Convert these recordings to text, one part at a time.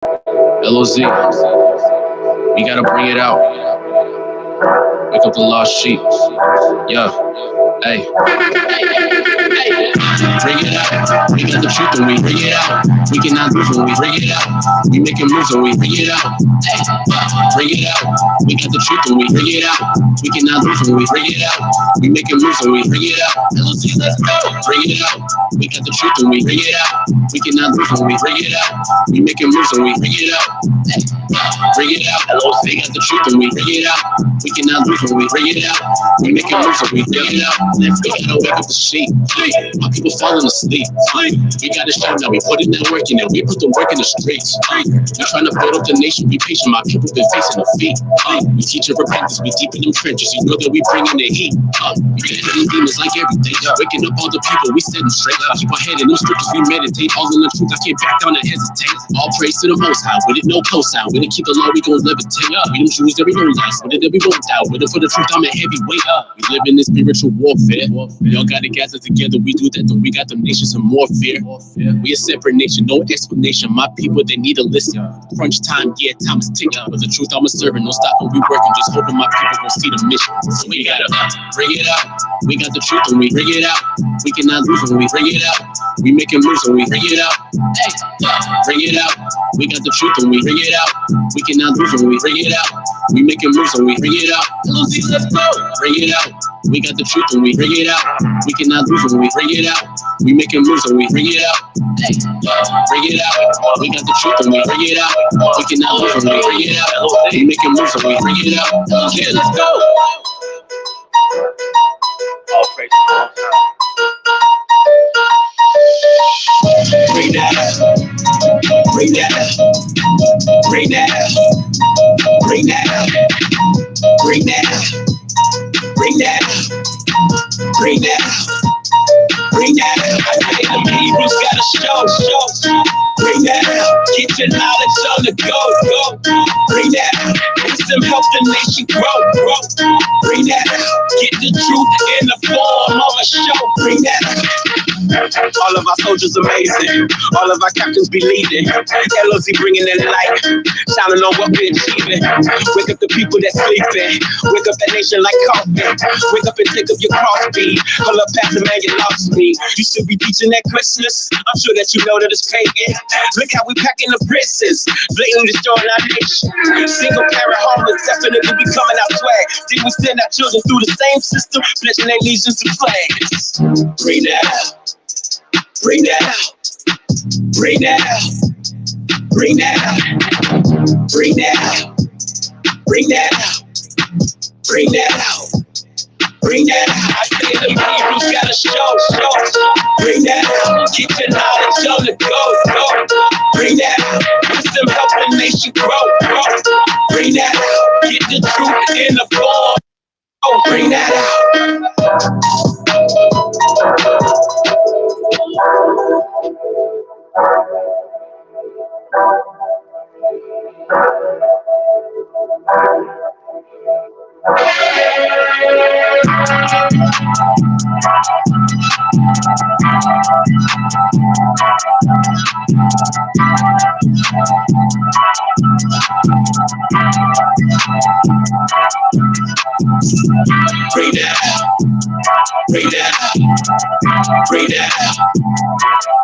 LOZ, we gotta bring it out. Wake up the lost sheep. Yeah, hey. Bring it out. We got the truth and we bring it out. We cannot lose when we bring it out. We making moves when we bring it out. Hey, bring it out. We got the truth and we bring it out. We cannot lose when we bring it out. We making moves when we bring it out. LOZ, let's go. Bring it out. We got the truth and we bring it out. We cannot lose when we bring it out. We making moves when we bring it out. Hey, bring it out. LOZ, got the truth and we bring it out. We cannot lose when we bring it out. We making moves when we bring it out. We gotta wake up the sheep. My people falling asleep. We gotta show now. We put in that work in it. We put the work in the streets. We trying to build up the nation. Be patient. My people been facing defeat. We teaching repentance. We deep in them trenches. You know that we bringing the heat. We getting demons like everything. Waking up all the people. We setting straight. Keep our head in them scriptures. We meditate. All in the truth. I can't back down and hesitate. All praise to the Most High. With it no cosign. With it keep the law. We gon' levitate. We them Jews that we gon' last. With it that we won't die. With it for the truth. I'm a heavyweight. We live in this spiritual warfare. We all gotta gather together. We do that. Then we got them nations in more fear. We a separate nation. No explanation. My people, they need a listen. Crunch time. Yeah, time is ticking. But the truth, I'm a servant. No stopping. We working. Just hoping my people will see the mission. So we gotta bring it out. We got the truth and we bring it out. We cannot lose when we bring it out. We making moves when we bring it out. Hey, bring it out. We got the truth and we bring it out. We cannot lose when we bring it out. We making moves when we bring it out. LOZ, let's go. Bring it out. We got the truth and we bring it out. We cannot lose when we bring it out. We making moves when we bring it out. Hey, bring it out. We got the truth and we bring it out. We cannot lose when we bring it out. We making moves when we bring it out. Yeah, let's go. All praise to the Most High. Bring that out. Bring that out. Bring that out. Bring that out. Bring that out. Bring that out. Bring that out. Bring that out. I say the Hebrews gotta show. Bring that out. Get your knowledge on the go. Bring that out. Wisdom help the nation grow. Bring that out. Get the truth in the form of a show. Bring that out. All of our soldiers amazing. All of our captains be leading. LOZ bringing that light, shining on what we're achieving. Wake up the people that's sleeping. Wake up that nation like coffee. Wake up and take up your cross beat. Hold up, Pastor, man, you lost me. You should be teaching that Christmas. I'm sure that you know that it's pagan. Look how we packing the prisons, blatantly destroying our nation. Single parent homeless definitely be coming out swag. Did we send our children through the same system, pledging their allegiance to flags? Bring that out. Bring that out. Bring that out. Bring that out. Bring that out. Bring that out. Bring that out. Bring that out. I say the Hebrews gotta show. Bring that out. Get your knowledge on the go. Bring that out. Wisdom help the nation grow. Bring that out. Get the truth in the form. Oh, bring that out. Bring that out. Bring that out. Bring that out.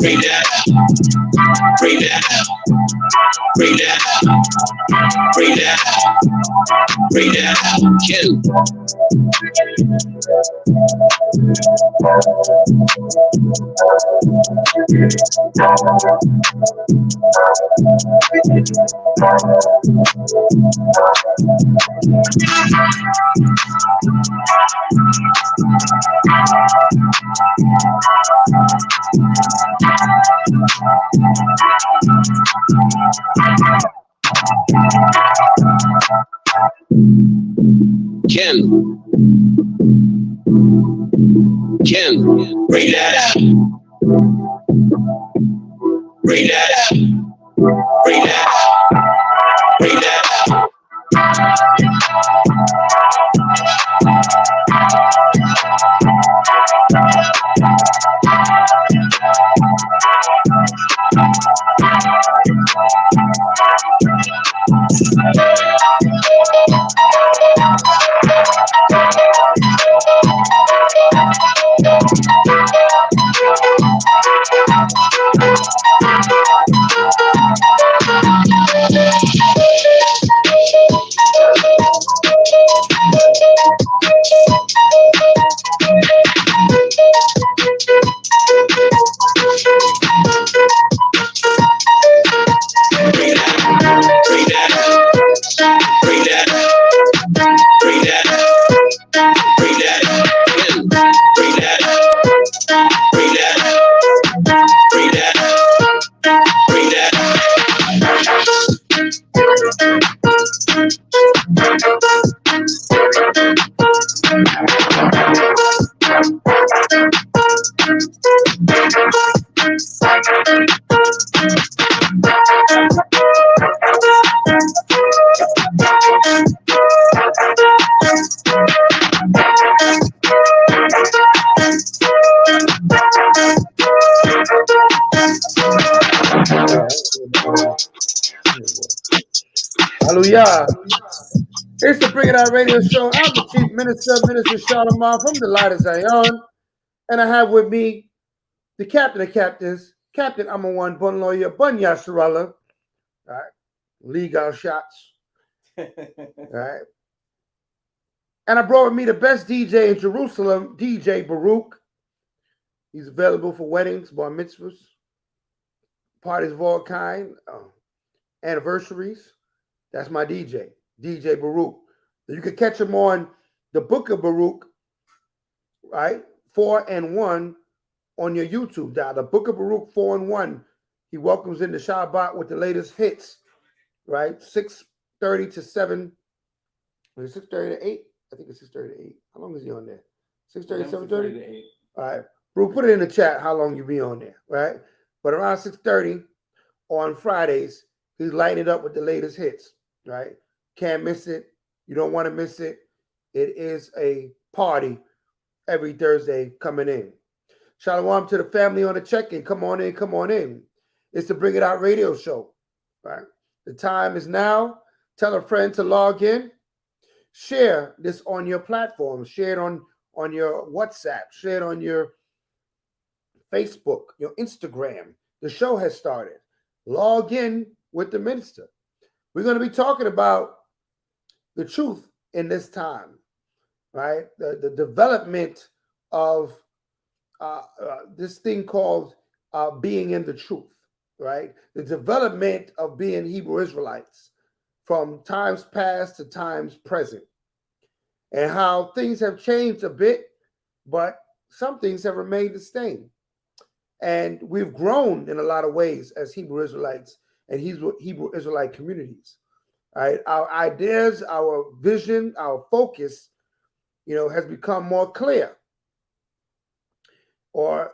Bring that out. Bring that out. Bring that out. Bring that out. Bring that out. Kill. Ken, bring that out. Bring that out. Bring that out. Bring that out. Hallelujah. It's the Bring It Out Radio Show. I'm the Chief Minister, Minister Charlemagne from the Light of Zion. And I have with me the Captain of Captains, Captain Amawan Bun Lawyer, Bun Yasharallah. All right. Legal shots. All right. And I brought with me the best DJ in Jerusalem, DJ Baruch. He's available for weddings, bar mitzvahs, parties of all kind, anniversaries. That's my DJ, DJ Baruch. You can catch him on the Book of Baruch, right? 4 and 1 on your YouTube dial. The Book of Baruch 4 and 1. He welcomes in the Shabbat with the latest hits, right? 6:30 to 7. Was it 6:30 to 8? I think it's 6:30 to 8. How long is he on there? 6:30 to 7:30? To 8. All right. Bro, put it in the chat how long you be on there, right? But around 6:30 on Fridays, he's lighting it up with the latest hits, right? Can't miss it. You don't want to miss it. It is a party every Thursday coming in. Shalom to the family on the check-in. Come on in, come on in. It's the Bring It Out Radio Show, right? The time is now. Tell a friend to log in. Share this on your platform. Share it on your WhatsApp. Share it on your Facebook, your Instagram. The show has started. Log in with the minister. We're going to be talking about the truth in this time, right? The development of this thing called being in the truth, right? The development of being Hebrew Israelites from times past to times present, and how things have changed a bit, but some things have remained the same. And we've grown in a lot of ways as Hebrew Israelites and Hebrew Israelite communities. Right? Our ideas, our vision, our focus, has become more clear, or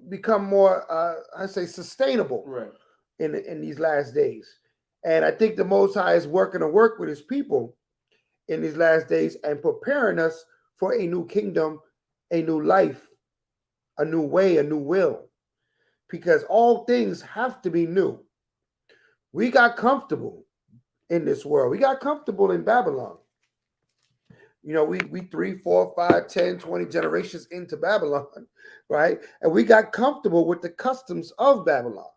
become more, I say, sustainable, right, in these last days. And I think the Most High is working to work with His people in these last days and preparing us for a new kingdom, a new life, a new way, a new will, because all things have to be new. We got comfortable in this world. We got comfortable in Babylon. We 3, 4, 5, 10, 20 generations into Babylon, right? And we got comfortable with the customs of Babylon.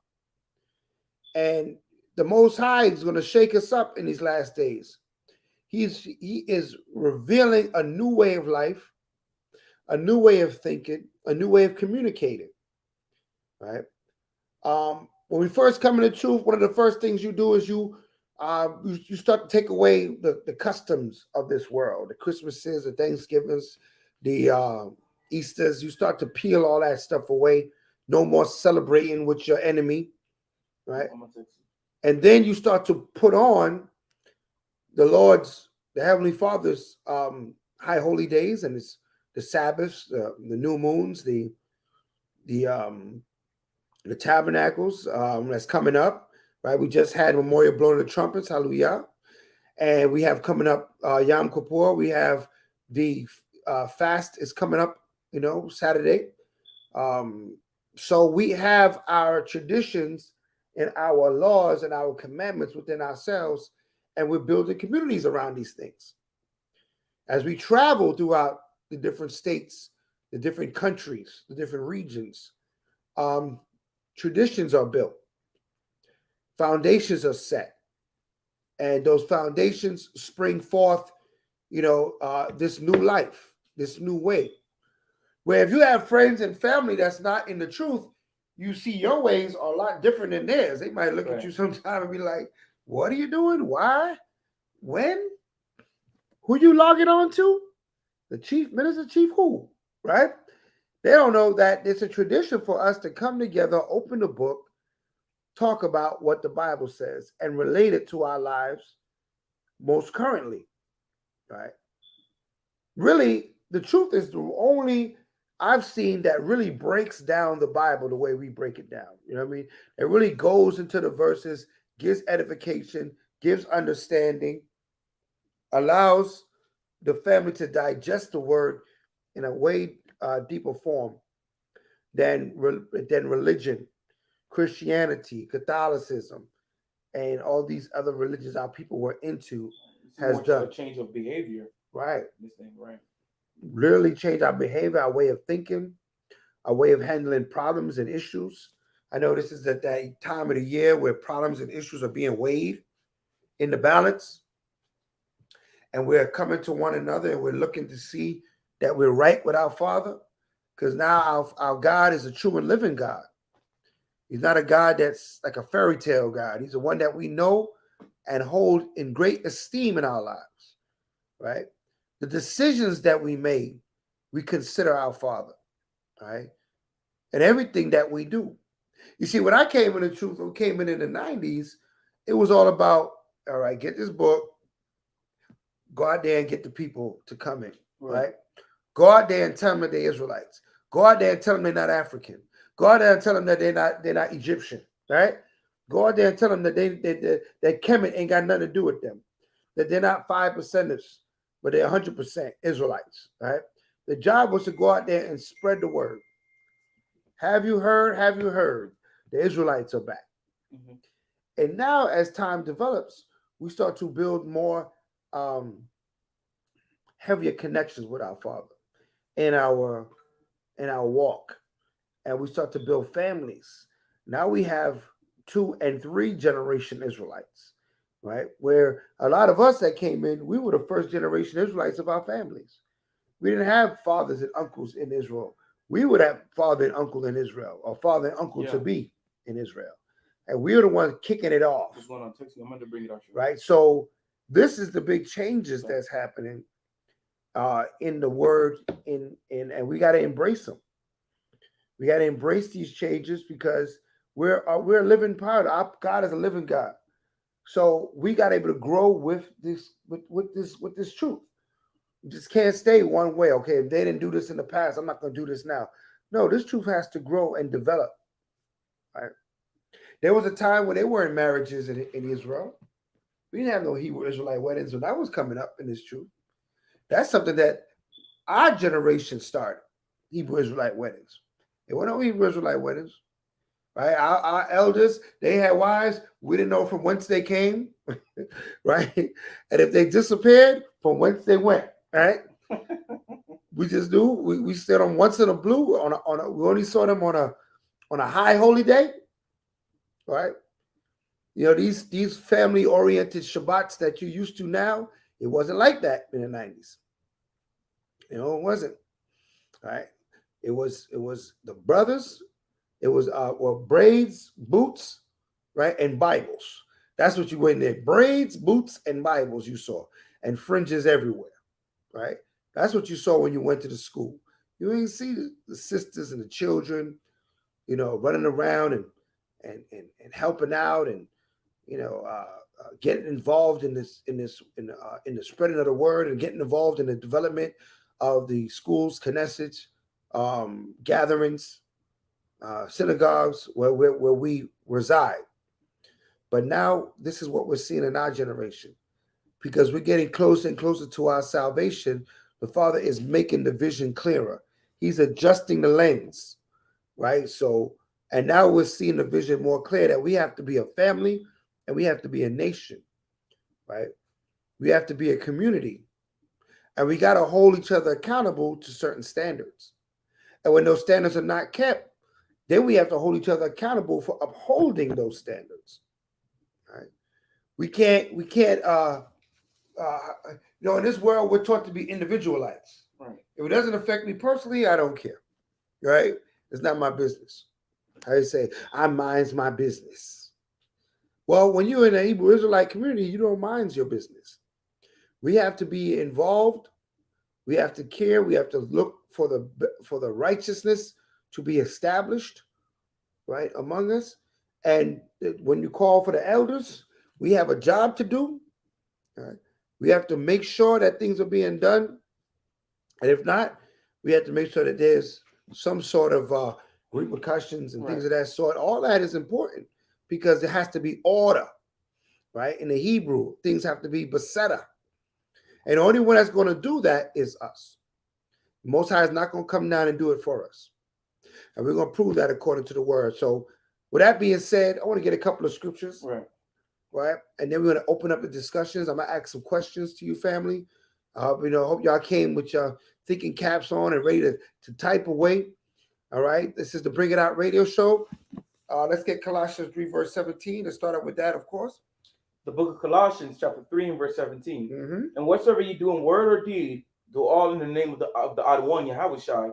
And the Most High is going to shake us up in these last days. He is revealing a new way of life, a new way of thinking, a new way of communicating, right? When we first come into truth, one of the first things you do is you start to take away the customs of this world, the Christmases, the Thanksgivings, the Easters. You start to peel all that stuff away. No more celebrating with your enemy, right? And then you start to put on the Heavenly Father's high holy days, and it's the Sabbaths, the new moons, the tabernacles that's coming up, right? We just had Memorial blowing the trumpets, hallelujah. And we have coming up Yom Kippur. We have the fast is coming up, Saturday. So we have our traditions and our laws and our commandments within ourselves, and we're building communities around these things. As we travel throughout the different states, the different countries, the different regions, traditions are built, foundations are set, and those foundations spring forth, this new life, this new way. Where if you have friends and family that's not in the truth, you see your ways are a lot different than theirs. They might look at you sometime and be like, what are you doing? Why? When? Who you logging on to? The chief minister, chief who? Right? They don't know that it's a tradition for us to come together, open the book, talk about what the Bible says, and relate it to our lives most currently, right? Really, the truth is the only I've seen that really breaks down the Bible the way we break it down. You know what I mean? It really goes into the verses, gives edification, gives understanding, allows the family to digest the word in a way deeper form than religion, Christianity, Catholicism, and all these other religions our people were into It's has more done. a change of behavior. Right. This thing, right? Literally change our behavior, our way of thinking, our way of handling problems and issues. I know this is at that time of the year where problems and issues are being weighed in the balance, and we're coming to one another and we're looking to see that we're right with our Father, because now our God is a true and living God. He's not a God that's like a fairy tale God. He's the one that we know and hold in great esteem in our lives, right? The decisions that we made, we consider our Father, right? And everything that we do. You see, when I came in the truth, when I came in the 90s, it was all about, all right, get this book, go out there and get the people to come in, right? Go out there and tell them that they're Israelites. Go out there and tell them they're not African. Go out there and tell them that they're not Egyptian, right? Go out there and tell them that that Kemet ain't got nothing to do with them, that they're not 5%ers, but they're 100% Israelites, right? The job was to go out there and spread the word. Have you heard? Have you heard? The Israelites are back. Mm-hmm. And now, as time develops, we start to build more heavier connections with our Father in our walk, and we start to build families. Now we have 2 and 3 generation Israelites, right? Where a lot of us that came in, we were the first generation Israelites of our families. We didn't have fathers and uncles in Israel. We would have father and uncle in Israel, or father and uncle to be in Israel. And we were the ones kicking it off. What's going on, Texas? I'm going to bring it out. Right? So this is the big changes that's happening in the word, and we got to embrace them. We got to embrace these changes because we're a living part. Our God is a living God. So we got to be able to grow with this truth. You just can't stay one way. Okay, if they didn't do this in the past, I'm not going to do this now. No, this truth has to grow and develop. Right? There was a time when there weren't marriages in Israel. We didn't have no Hebrew Israelite weddings when that was coming up in this truth. That's something that our generation started, Hebrew Israelite weddings. There were no Hebrew Israelite weddings. Right? Our elders, they had wives. We didn't know from whence they came. Right? And if they disappeared, from whence they went. Right? We just knew we saw them once in a blue we only saw them on a high holy day. Right? You know, these family oriented Shabbats that you're used to now, it wasn't like that in the 90s. You know, it wasn't. Right? It was the brothers, it was braids, boots, right? And Bibles. That's what you went there. Braids, boots, and Bibles you saw. And fringes everywhere. Right? That's what you saw when you went to the school. You didn't see the sisters and the children, you know, running around and helping out and, you know, getting involved in the spreading of the word and getting involved in the development of the schools, Knesset, gatherings, synagogues where we reside. But now this is what we're seeing in our generation. Because we're getting closer and closer to our salvation, the Father is making the vision clearer. He's adjusting the lens, right? So, and now we're seeing the vision more clear that we have to be a family and we have to be a nation, right? We have to be a community. And we got to hold each other accountable to certain standards. And when those standards are not kept, then we have to hold each other accountable for upholding those standards, right? We can't, you know, in this world, we're taught to be individualites. Right. If it doesn't affect me personally, I don't care. Right? It's not my business. I say, I mind's my business. Well, when you're in a Hebrew Israelite community, you don't mind your business. We have to be involved. We have to care. We have to look for the righteousness to be established, right, among us. And when you call for the elders, we have a job to do. Right? We have to make sure that things are being done. And if not, we have to make sure that there's some sort of repercussions and things of that sort. All that is important because there has to be order, right? In the Hebrew, things have to be beseda. And the only one that's going to do that is us. The Most High is not going to come down and do it for us. And we're going to prove that according to the word. So with that being said, I want to get a couple of scriptures. Right. right? And then we're going to open up the discussions. I'm going to ask some questions to you, family. Hope y'all came with your thinking caps on and ready to type away. All right. This is the Bring It Out radio show. Let's get Colossians 3, verse 17. Let's start out with that, of course. The book of Colossians, chapter 3 and verse 17. Mm-hmm. And whatsoever you do in word or deed, do all in the name of the odd one, Yahweh Shai,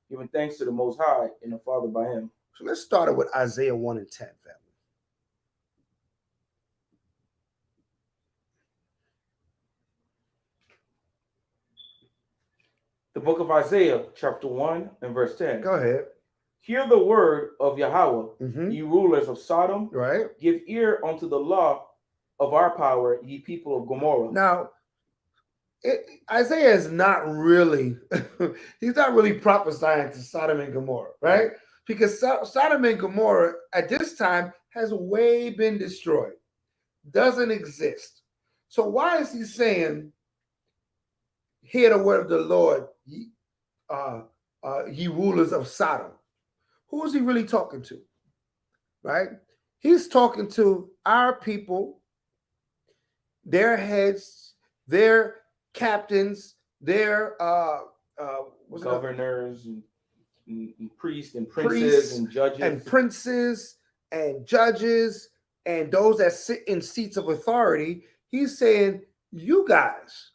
giving thanks to the Most High and the Father by him. So let's start it with Isaiah 1 and 10, family. The book of Isaiah, chapter 1 and verse 10. Go ahead. Hear the word of Yahweh, Mm-hmm. ye rulers of Sodom. Right. Give ear unto the law of our power, ye people of Gomorrah. Now, Isaiah is not really, he's not really prophesying to Sodom and Gomorrah, right? Because Sodom and Gomorrah at this time has way been destroyed, doesn't exist. So why is he saying, hear the word of the Lord, ye rulers of Sodom? Who is he really talking to, right? He's talking to our people, their heads, their captains, their governors and priests and princes and judges and those that sit in seats of authority. He's saying, you guys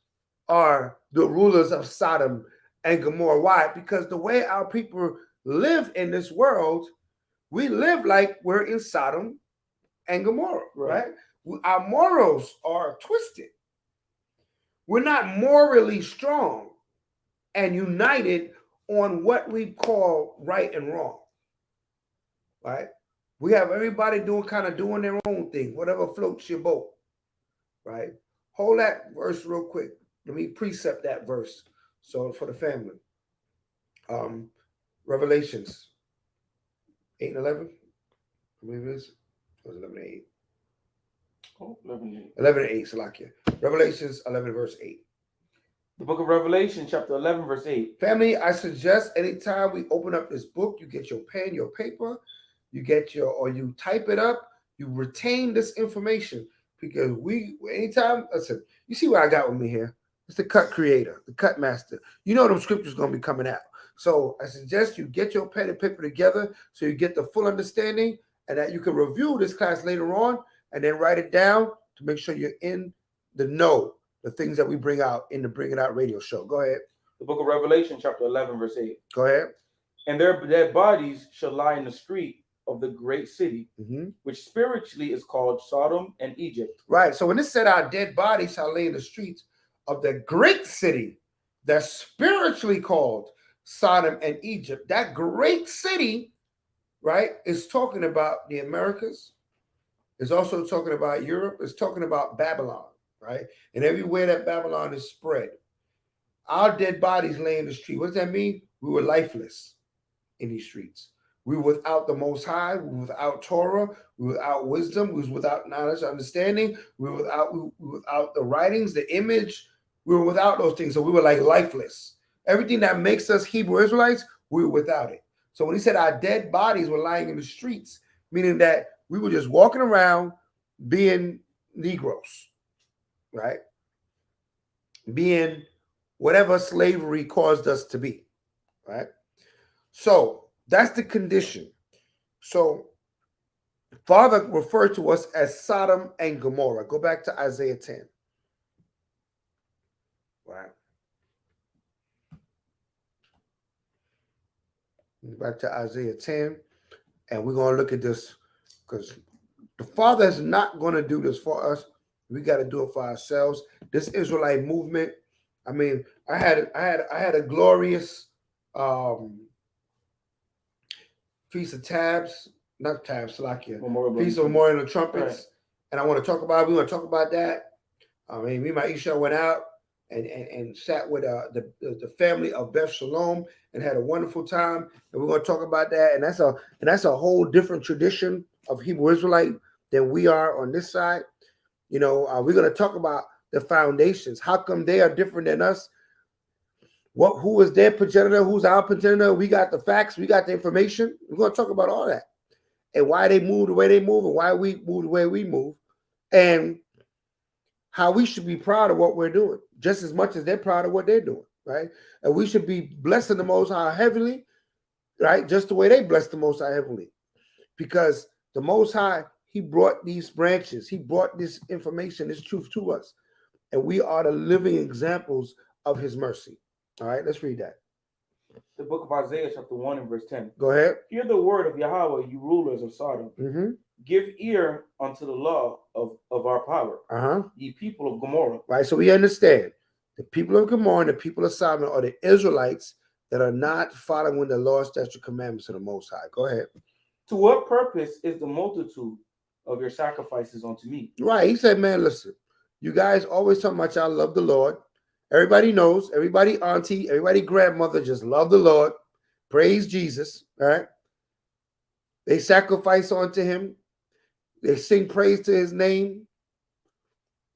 are the rulers of Sodom and Gomorrah. Why? Because the way our people live in this world, we live like we're in Sodom and Gomorrah, right? Our morals are twisted. We're not morally strong and united on what we call right and wrong, right? We have everybody doing their own thing, whatever floats your boat, right? Hold that verse real quick. Let me precept that verse so for the family. Revelations 8 and 11, I believe it is. It was 11 and 8. Oh, 11 and 8. 11 and 8, Salakia. Revelations 11 verse 8. The book of Revelation, chapter 11, verse 8. Family, I suggest anytime we open up this book, you get your pen, your paper, you type it up, you retain this information. Because anytime, listen, you see what I got with me here? It's the cut creator, the cut master. You know them scriptures going to be coming out. So I suggest you get your pen and paper together so you get the full understanding and that you can review this class later on and then write it down to make sure you're in the know, the things that we bring out in the Bring It Out radio show. Go ahead. The book of Revelation, chapter 11, verse 8. Go ahead. And their dead bodies shall lie in the street of the great city, which spiritually is called Sodom and Egypt. Right. So when it said our dead bodies shall lay in the streets of the great city that's spiritually called Sodom and Egypt, that great city, right, is talking about the Americas. It's also talking about Europe. It's talking about Babylon, right? And everywhere that Babylon is spread. Our dead bodies lay in the street. What does that mean? We were lifeless in these streets. We were without the Most High. We were without Torah. We were without wisdom. We were without knowledge, understanding. We were without the writings, the image. We were without those things. So we were like lifeless. Everything that makes us Hebrew Israelites, we were without it. So when he said our dead bodies were lying in the streets, meaning that we were just walking around being Negroes, right? Being whatever slavery caused us to be, right? So that's the condition. So Father referred to us as Sodom and Gomorrah. Go back to Isaiah 10. Right. Back to Isaiah 10. And we're going to look at this because the Father is not going to do this for us. We got to do it for ourselves. This Israelite movement. I mean, I had a glorious Feast of Tabs, not Tabs, Salakia. Feast of Memorial of Trumpets. Right. And I want to talk about, we want to talk about that. I mean, me and my Isha went out and sat with the family of Beth Shalom and had a wonderful time. And we're going to talk about that. And that's a whole different tradition of Hebrew Israelite than we are on this side. You know, we're going to talk about the foundations. How come they are different than us? Who is their progenitor? Who's our progenitor? We got the facts. We got the information. We're going to talk about all that and why they move the way they move and why we move the way we move. and how we should be proud of what we're doing, just as much as they're proud of what they're doing, right? And we should be blessing the Most High heavily, right? Just the way they bless the Most High heavily, because the Most High, He brought these branches, He brought this information, this truth to us, and we are the living examples of His mercy. All right, let's read that. The book of Isaiah, chapter 1 and verse 10. Go ahead. Hear the word of Yahweh, you rulers of Sodom. Mm-hmm. Give ear unto the law of our power, ye people of Gomorrah. Right, so we understand the people of Gomorrah and the people of Sodom are the Israelites that are not following the law, statute, commandments of the Most High. Go ahead. To what purpose is the multitude of your sacrifices unto me? Right, he said, man, listen, you guys always talking about y'all love the Lord. Everybody knows, everybody auntie, everybody grandmother just love the Lord. Praise Jesus, all right? They sacrifice unto Him. They sing praise to His name.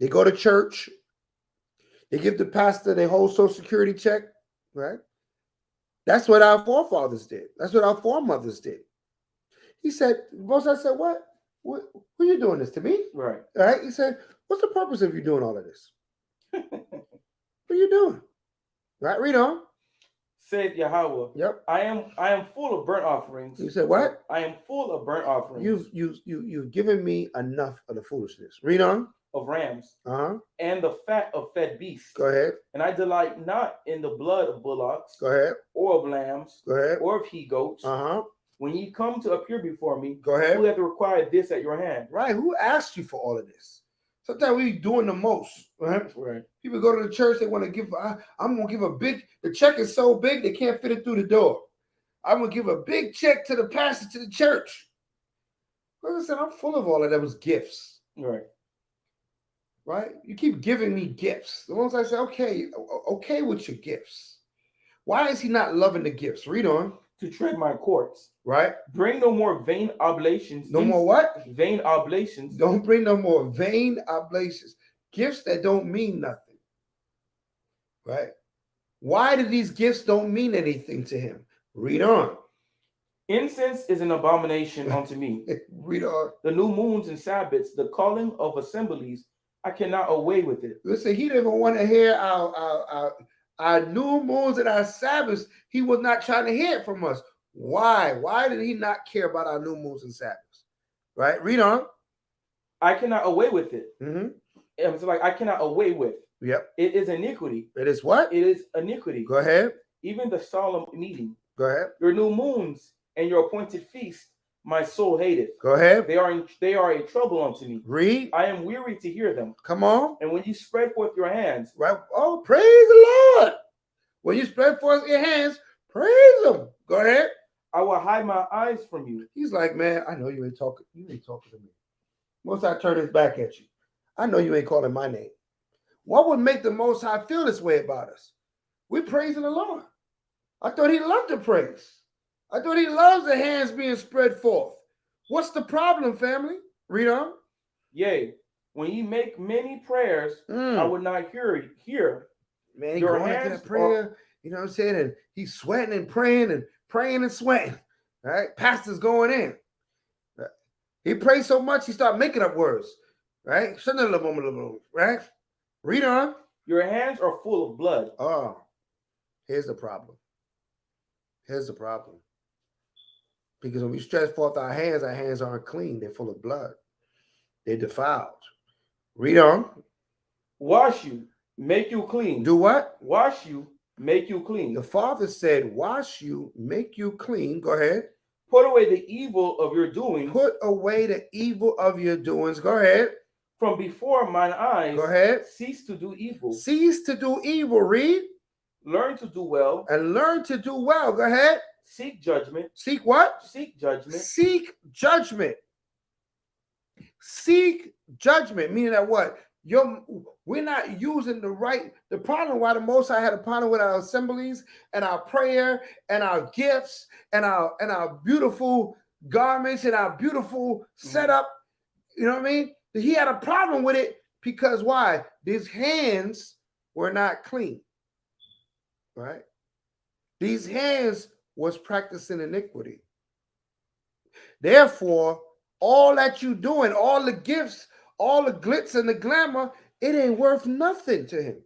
They go to church. They give the pastor their whole Social Security check, right? That's what our forefathers did. That's what our foremothers did. He said, Moses said, what? Who are you doing this to me? Right. All right. He said, what's the purpose of you doing all of this? What are you doing? Right, read on. Said Yahweh. Yep. I am full of burnt offerings. You said what? I am full of burnt offerings. You've given me enough of the foolishness. Read on. Of rams. And the fat of fed beasts. Go ahead. And I delight not in the blood of bullocks. Go ahead. Or of lambs. Go ahead. Or of he goats. When ye come to appear before me, go ahead. Who hath required this at your hand? Right. Who asked you for all of this? Sometimes we doing the most, right? Right. People go to the church, they want to give, I'm going to give a big, the check is so big, they can't fit it through the door. I'm going to give a big check to the pastor, to the church. Listen, I'm full of all of those gifts. Right. Right? You keep giving me gifts. The ones I say, okay with your gifts. Why is He not loving the gifts? Read on. To tread my courts. Right? Bring no more vain oblations. No more what? Vain oblations. Don't bring no more vain oblations. Gifts that don't mean nothing. Right? Why do these gifts don't mean anything to Him? Read on. Incense is an abomination unto me. Read on. The new moons and Sabbaths, the calling of assemblies, I cannot away with it. Listen, He didn't even want to hear our new moons and our Sabbaths. He was not trying to hear it from us. Why? Why did He not care about our new moons and Sabbaths? Right? Read on. I cannot away with it. It's like I cannot away with. Yep. It is iniquity. It is what? It is iniquity. Go ahead. Even the solemn meeting. Go ahead. Your new moons and your appointed feast, my soul hateth. Go ahead. They are a trouble unto me. Read. I am weary to hear them. Come on. And when you spread forth your hands. Right. Oh, praise the Lord. When you spread forth your hands, praise Him. Go ahead. I will hide my eyes from you. He's like, man, I know you ain't talking. You ain't talking to me. Once I turn His back at you, I know you ain't calling my name. What would make the Most High feel this way about us? We're praising the Lord. I thought He loved the praise. I thought He loves the hands being spread forth. What's the problem, family? Read on. Yea, when you make many prayers, I would not hear. Man, he going into that prayer, you know what I'm saying? And he's sweating and praying and sweating. All right, pastor's going in. He prays so much, he start making up words. Right? Right? Read on. Your hands are full of blood. Oh, here's the problem. Here's the problem. Because when we stretch forth our hands aren't clean. They're full of blood. They're defiled. Read on. Wash you, make you clean. Do what? Wash you, make you clean. The Father said, wash you, make you clean. Go ahead. Put away the evil of your doings. Put away the evil of your doings. Go ahead. From before mine eyes. Go ahead. Cease to do evil. Cease to do evil. Read. Learn to do well. And learn to do well. Go ahead. Seek judgment. Seek what? Seek judgment. Seek judgment. Seek judgment. Meaning that what? We're not using the problem why the Most High had a problem with our assemblies and our prayer and our gifts and our beautiful garments and our beautiful setup. You know what I mean? He had a problem with it because why? These hands were not clean. Right? These hands was practicing iniquity. Therefore, all that you're doing, all the gifts, all the glitz and the glamour, it ain't worth nothing to him.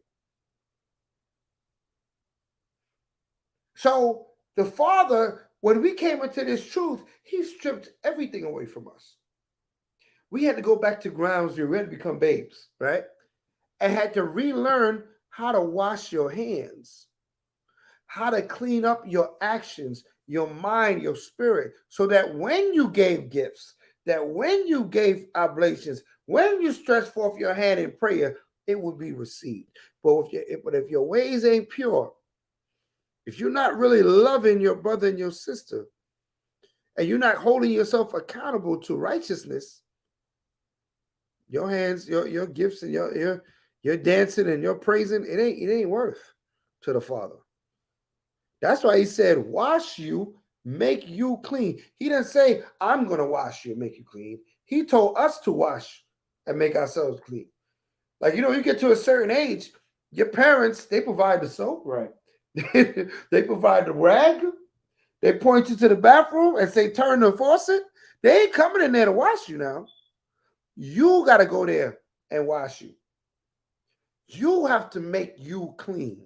So the Father, when we came into this truth, he stripped everything away from us. We had to go back to ground zero. We had to become babes, right? And had to relearn how to wash your hands, how to clean up your actions, your mind, your spirit, so that when you gave gifts, that when you gave oblations, when you stretched forth your hand in prayer, it would be received. But if your ways ain't pure, if you're not really loving your brother and your sister, and you're not holding yourself accountable to righteousness, your hands, your gifts, and your dancing and your praising, it ain't worth to the Father. That's why he said, wash you, make you clean. He didn't say, I'm going to wash you and make you clean. He told us to wash and make ourselves clean. Like, you get to a certain age, your parents, they provide the soap. Right. They provide the rag. They point you to the bathroom and say, turn the faucet. They ain't coming in there to wash you now. You got to go there and wash you. You have to make you clean.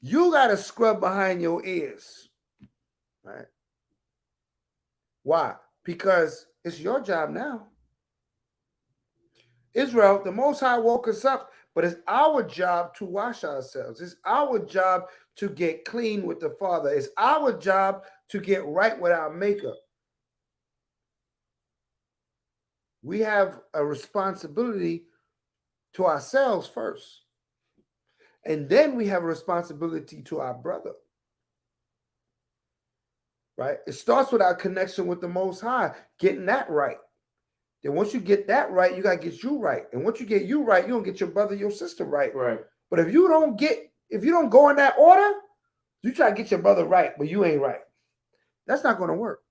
You got to scrub behind your ears. Right? Why? Because it's your job now. Israel, the Most High woke us up, but it's our job to wash ourselves. It's our job to get clean with the Father. It's our job to get right with our Maker. We have a responsibility to ourselves first. And then we have a responsibility to our brother. Right? It starts with our connection with the Most High, getting that right. Then once you get that right, you got to get you right. And once you get you right, you don't get your brother, your sister right. Right. But if you don't go in that order, you try to get your brother right, but you ain't right. That's not going to work.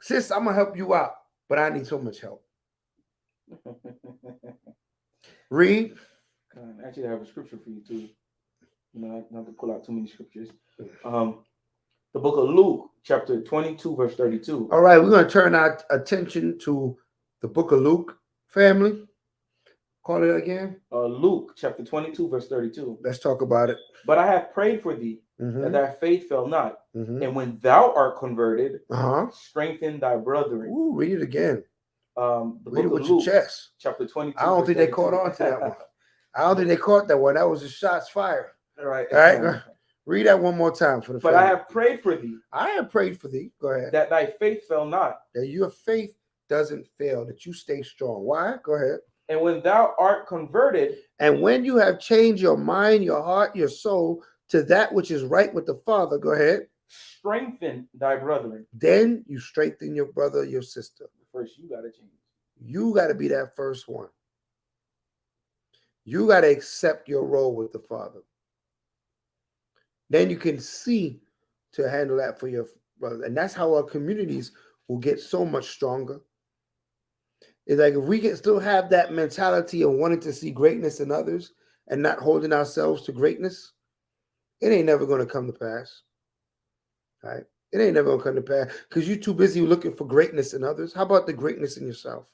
Sis, I'm going to help you out, but I need so much help. Read. Actually, I have a scripture for you too. Not to pull out too many scriptures. The book of Luke, chapter 22, verse 32. All right, we're going to turn our attention to the book of Luke, family. Call it again. Luke, chapter 22, verse 32. Let's talk about it. But I have prayed for thee, that thy faith fail not. And when thou art converted, strengthen thy brethren. Ooh, read it again. Read it with Luke, your chest. Chapter 22. I don't think 32. They caught on to that one. I don't think they caught that one. That was the shots fired. All right. All right. Read that one more time for the But family. I have prayed for thee. I have prayed for thee. Go ahead. That thy faith fail not. That your faith doesn't fail. That you stay strong. Why? Go ahead. And when thou art converted. And when you have changed your mind, your heart, your soul to that which is right with the Father. Go ahead. Strengthen thy brethren. Then you strengthen your brother, your sister. First, you got to change. You got to be that first one. You got to accept your role with the Father. Then you can see to handle that for your brother. And that's how our communities will get so much stronger. It's like if we can still have that mentality of wanting to see greatness in others and not holding ourselves to greatness, it ain't never going to come to pass. Right? It ain't never going to come to pass because you're too busy looking for greatness in others. How about the greatness in yourself?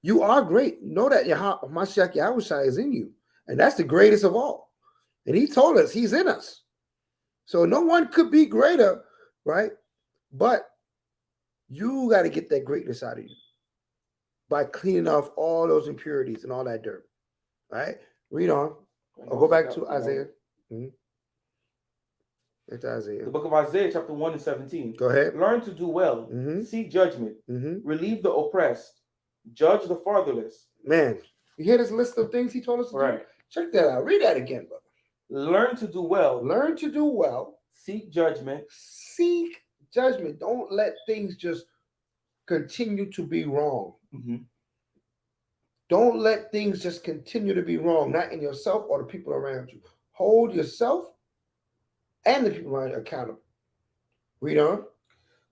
You are great. Know that Mashiach Yahushua is in you. And that's the greatest of all. And he told us he's in us. So no one could be greater, right? But you got to get that greatness out of you by cleaning off all those impurities and all that dirt. Right? Read on. I'll go back to Isaiah. It's Isaiah. The book of Isaiah, chapter 1 and 17. Go ahead. Learn to do well. Seek judgment. Relieve the oppressed. Judge the fatherless. Man, you hear this list of things he told us to do? Check that out. Read that again, brother. Learn to do well. Learn to do well. Seek judgment. Seek judgment. Don't let things just continue to be wrong. Don't let things just continue to be wrong, not in yourself or the people around you. Hold yourself and the people around you accountable. Read on.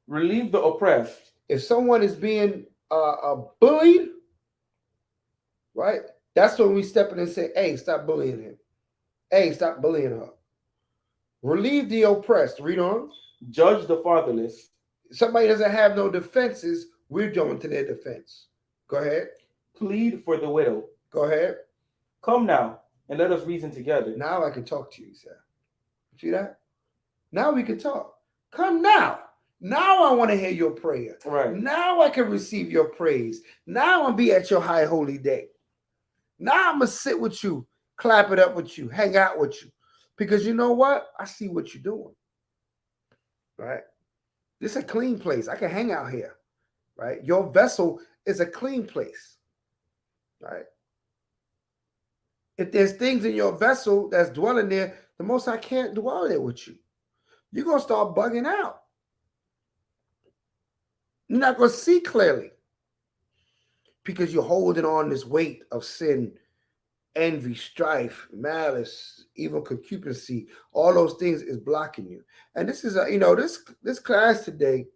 Relieve the oppressed. If someone is being bullied, right? That's when we step in and say, hey, stop bullying him. Hey, stop bullying her. Relieve the oppressed. Read on. Judge the fatherless. Somebody doesn't have no defenses. We're going to their defense. Go ahead. Plead for the widow. Go ahead. Come now, and let us reason together. Now I can talk to you, sir. See that? Now we can talk. Come now. Now I want to hear your prayer. Right. Now I can receive your praise. Now I'll be at your high holy day. Now I'm going to sit with you, clap it up with you, hang out with you. Because you know what? I see what you're doing. Right? This is a clean place. I can hang out here. Right? Your vessel is a clean place. Right? If there's things in your vessel that's dwelling there, the Most High can't dwell there with you. You're going to start bugging out. You're not going to see clearly because you're holding on this weight of sin, envy, strife, malice, evil concupiscence. All those things is blocking you. And this is this class today,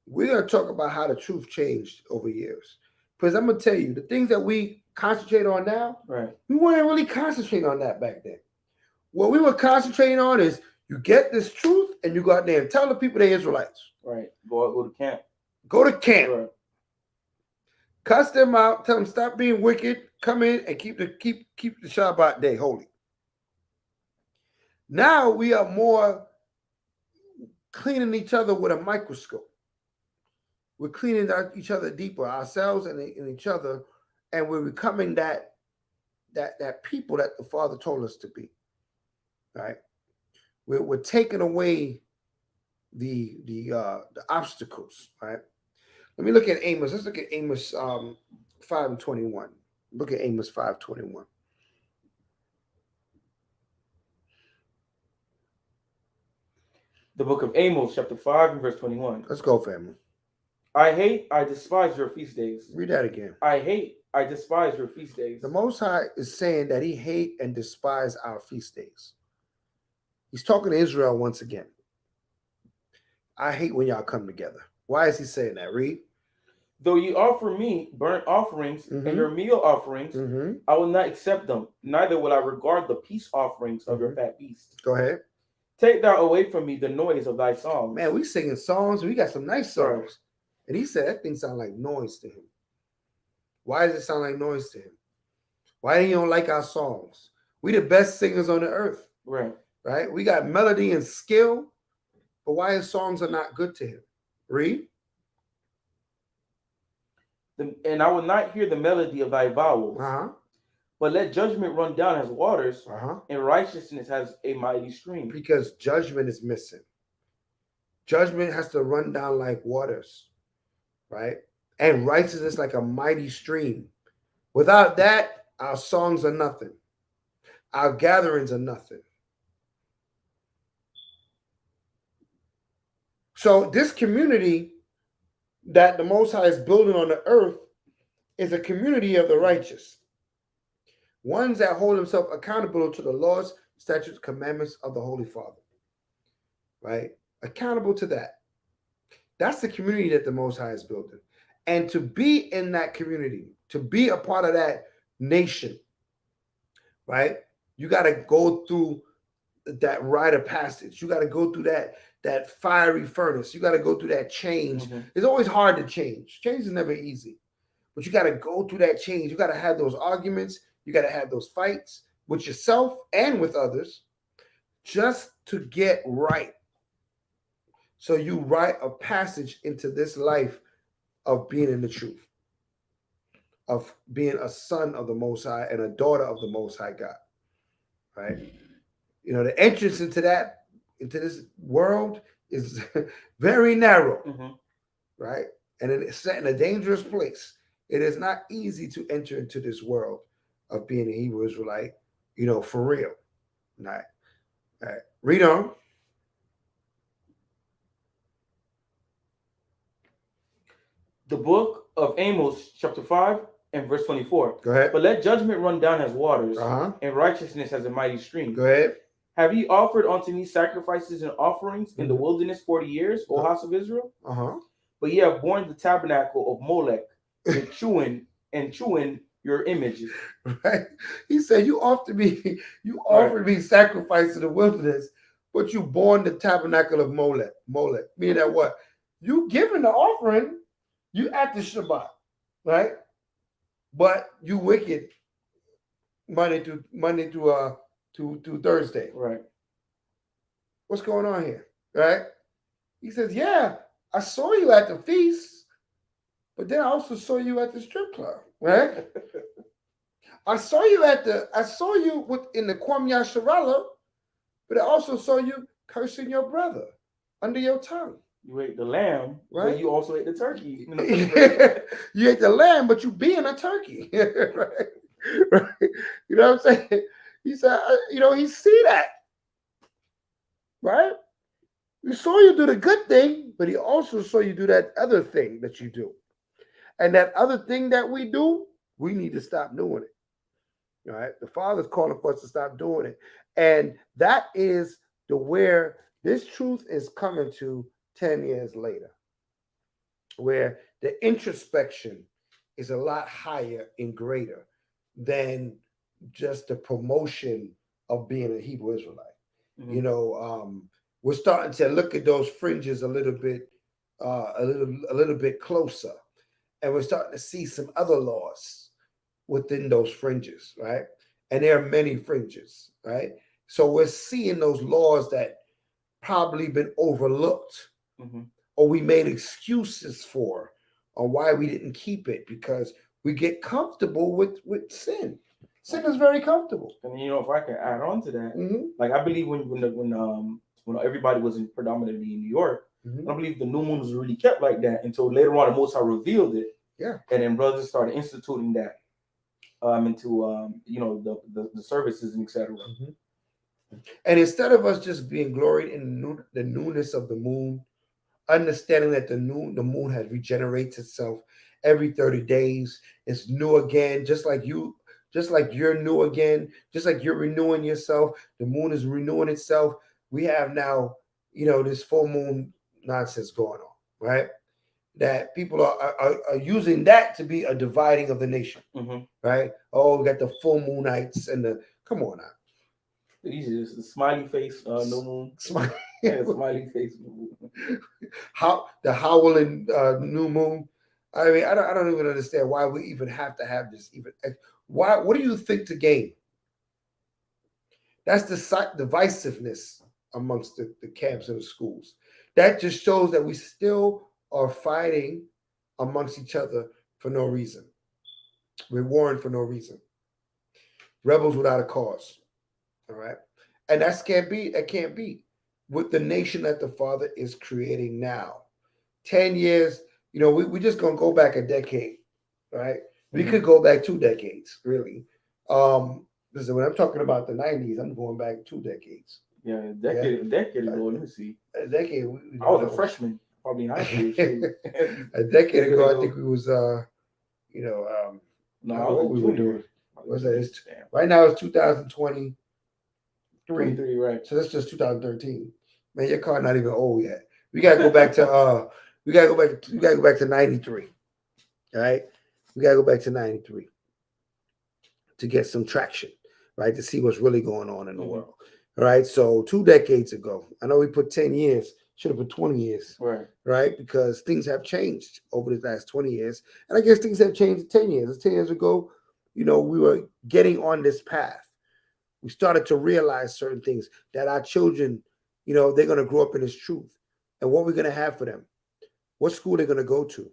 we're going to talk about how the truth changed over years. Because I'm going to tell you, the things that we concentrate on now, right, we weren't really concentrating on that back then. What we were concentrating on is you get this truth and you go out there and tell the people they're Israelites. Right. Go to camp. Go to camp. Right. Cuss them out. Tell them stop being wicked. Come in and keep the Shabbat day holy. Now we are more cleaning each other with a microscope. We're cleaning each other deeper, ourselves and each other, and we're becoming that people that the Father told us to be. Right? We're taking away the obstacles. Right? Let me look at Amos. Let's look at Amos 5:21. Look at Amos 5:21. The book of Amos, chapter 5 and verse 21. Let's go, family. I despise your feast days. Read that again. I despise your feast days. The Most High is saying that he hate and despise our feast days. He's talking to Israel once again. I hate when y'all come together. Why is he saying that? Read. Though you offer me burnt offerings and your meal offerings, I will not accept them. Neither will I regard the peace offerings of your fat beasts. Go ahead. Take thou away from me the noise of thy songs. Man, we singing songs. We got some nice songs. Right. And he said that thing sound like noise to him. Why does it sound like noise to him? Why do you don't like our songs? We the best singers on the earth. Right. Right? We got melody and skill, but why his songs are not good to him? Read. And I will not hear the melody of thy vowels. But let judgment run down as waters, and righteousness has a mighty stream. Because judgment is missing. Judgment has to run down like waters, right? And righteousness like a mighty stream. Without that, our songs are nothing. Our gatherings are nothing. So this community that the Most High is building on the earth is a community of the righteous. Ones that hold themselves accountable to the laws, statutes, commandments of the Holy Father. Right? Accountable to that. That's the community that the Most High is building. And to be in that community, to be a part of that nation, right? You got to go through that rite of passage. You got to go through that fiery furnace. You got to go through that change. It's always hard to change. Change is never easy. But you got to go through that change. You got to have those arguments. You got to have those fights with yourself and with others just to get right. So you write a passage into this life of being in the truth, of being a son of the Most High and a daughter of the Most High God, right? You know, the entrance into this world is very narrow, right? And it's set in a dangerous place. It is not easy to enter into this world of being a Hebrew Israelite, you know, for real. All right. Read on. The book of Amos, chapter 5 and verse 24. Go ahead. But let judgment run down as waters, and righteousness as a mighty stream. Go ahead. Have ye offered unto me sacrifices and offerings in the wilderness 40 years, O house of Israel? But ye have borne the tabernacle of Molech, and chewing your images. Right? He said, you offered me sacrifice in the wilderness, but you borne the tabernacle of Molech. Meaning that what? You giving the offering, You at the Shabbat, right? But you wicked Monday to Thursday. Right. What's going on here? Right? He says, yeah, I saw you at the feast, but then I also saw you at the strip club, right? I saw you in the Kwam Yasharala, but I also saw you cursing your brother under your tongue. You ate the lamb, right? But you also ate the turkey. You ate the lamb, but you being a turkey, right? Right? You know what I'm saying? He said, he see that, right? We saw you do the good thing, but he also saw you do that other thing that you do. And that other thing that we do, we need to stop doing it. All right. The Father's calling for us to stop doing it. And that is where this truth is coming to 10 years later, where the introspection is a lot higher and greater than just the promotion of being a Hebrew Israelite. Mm-hmm. We're starting to look at those fringes a little bit closer, and we're starting to see some other laws within those fringes, right? And there are many fringes, right? So we're seeing those laws that probably been overlooked, mm-hmm. or we made excuses for on why we didn't keep it, because we get comfortable with sin. Sin is very comfortable. And if I can add on to that, mm-hmm. like I believe when everybody was predominantly in New York, mm-hmm. I believe the new moon was really kept like that until later on the Most High revealed it. Yeah. And then brothers started instituting that into the services and etc. Mm-hmm. And instead of us just being gloried in the newness of the moon, understanding that the moon has regenerated itself every 30 days, it's new again, just like you're new again, just like you're renewing yourself, the moon is renewing itself. We have now, this full moon nonsense going on, right? That people are using that to be a dividing of the nation, mm-hmm. right? Oh, we got the full moonites and come on now. These is the smiley face, no moon. Smiley face, no moon. How the howling new moon? I mean, I don't even understand why we even have to have this. Why? What do you think to gain? That's the divisiveness amongst the camps and the schools. That just shows that we still are fighting amongst each other for no reason. We're warring for no reason. Rebels without a cause. All right. And that can't be with the nation that the Father is creating now. 10 years, we're just going to go back a decade, right? Mm-hmm. We could go back 2 decades, really. Listen, when I'm talking about the 90s, I'm going back 2 decades. Yeah, a decade ago, let me see. A decade. I was a freshman, probably in high school. A decade ago, I think we was, what we were doing. What's that? Right now it's 2023. 23, right. So that's just 2013. Man, your car not even old yet. We gotta go back to we gotta go back to 93. All right. We gotta go back to 93 to get some traction, right? To see what's really going on in the world. All right. So 2 decades ago, I know we put 10 years, should have put 20 years. Right. Right? Because things have changed over the last 20 years. And I guess things have changed 10 years. 10 years ago, we were getting on this path. We started to realize certain things that our children, they're going to grow up in this truth. And what we're going to have for them. What school they're going to go to.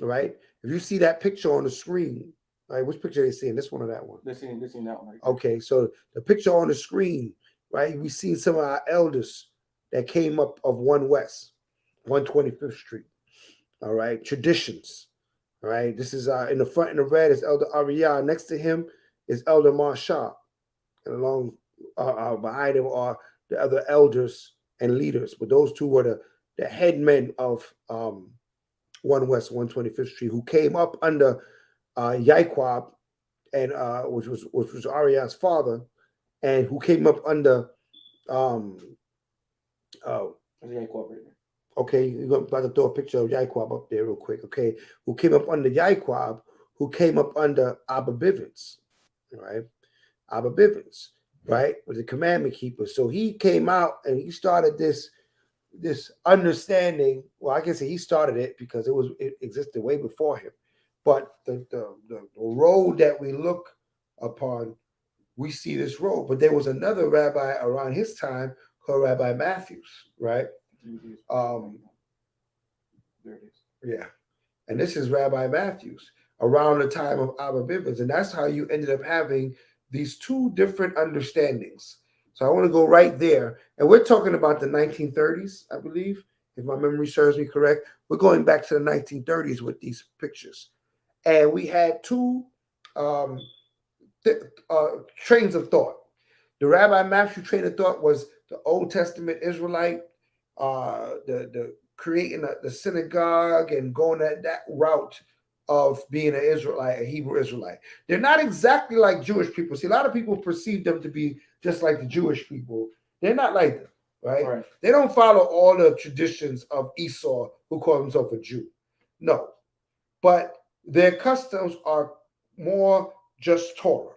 All right? If you see that picture on the screen, right? Which picture are they seeing? This one or that one? They're seeing that one. Right? Okay, so the picture on the screen, right? We see some of our elders that came up of 1 West, 125th Street. All right? Traditions. All right? This is in the front in the red is Elder Ariyah. Next to him is Elder Marshall. And along behind him are the other elders and leaders. But those two were the head men of 1 West, 125th Street, who came up under Yaiquab, and which was Ariah's father, and who came up under okay, you're about to throw a picture of Yaiquab up there real quick. Okay, who came up under Yaiquab, who came up under Abba Bivens, right? Abba Bivens, right, was the commandment keeper. So he came out and he started this this understanding. Well, I can say he started it because it existed way before him. But the road that we look upon, we see this road. But there was another rabbi around his time called Rabbi Matthews, right? There it is. Yeah. And this is Rabbi Matthews around the time of Abba Bivens. And that's how you ended up having these two different understandings. So I want to go right there. And we're talking about the 1930s, I believe, if my memory serves me correct. We're going back to the 1930s with these pictures. And we had two trains of thought. The Rabbi Matthew train of thought was the Old Testament Israelite, the creating the synagogue and going that route of being an Israelite, a Hebrew Israelite. They're not exactly like Jewish people. See, a lot of people perceive them to be just like the Jewish people. They're not like them, right? They don't follow all the traditions of Esau, who called himself a Jew. No. But their customs are more just Torah,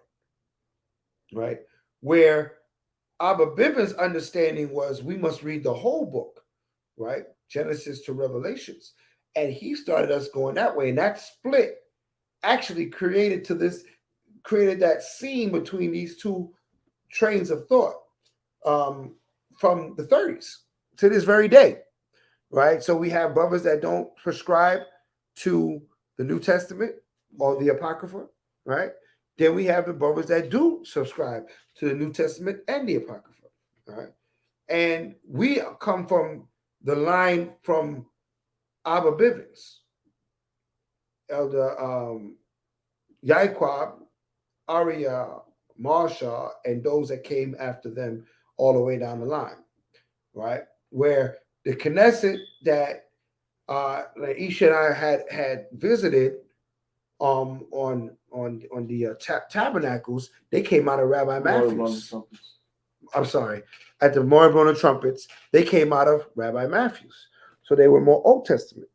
right? Where Abba Bivens' understanding was we must read the whole book, right? Genesis to Revelations. And he started us going that way. And that split actually created that scene between these two trains of thought from the 30s to this very day, right? So we have brothers that don't prescribe to the New Testament or the Apocrypha, right? Then we have the brothers that do subscribe to the New Testament and the Apocrypha, right? And we come from the line from Abba Bivens, Elder Yaquab, Arya, Marsha, and those that came after them all the way down the line, right? Where the Knesset that like Isha and I had visited on the tabernacles, they came out of Rabbi Matthews. I'm sorry, at the Moribund Trumpets, they came out of Rabbi Matthews. So they were more Old Testament.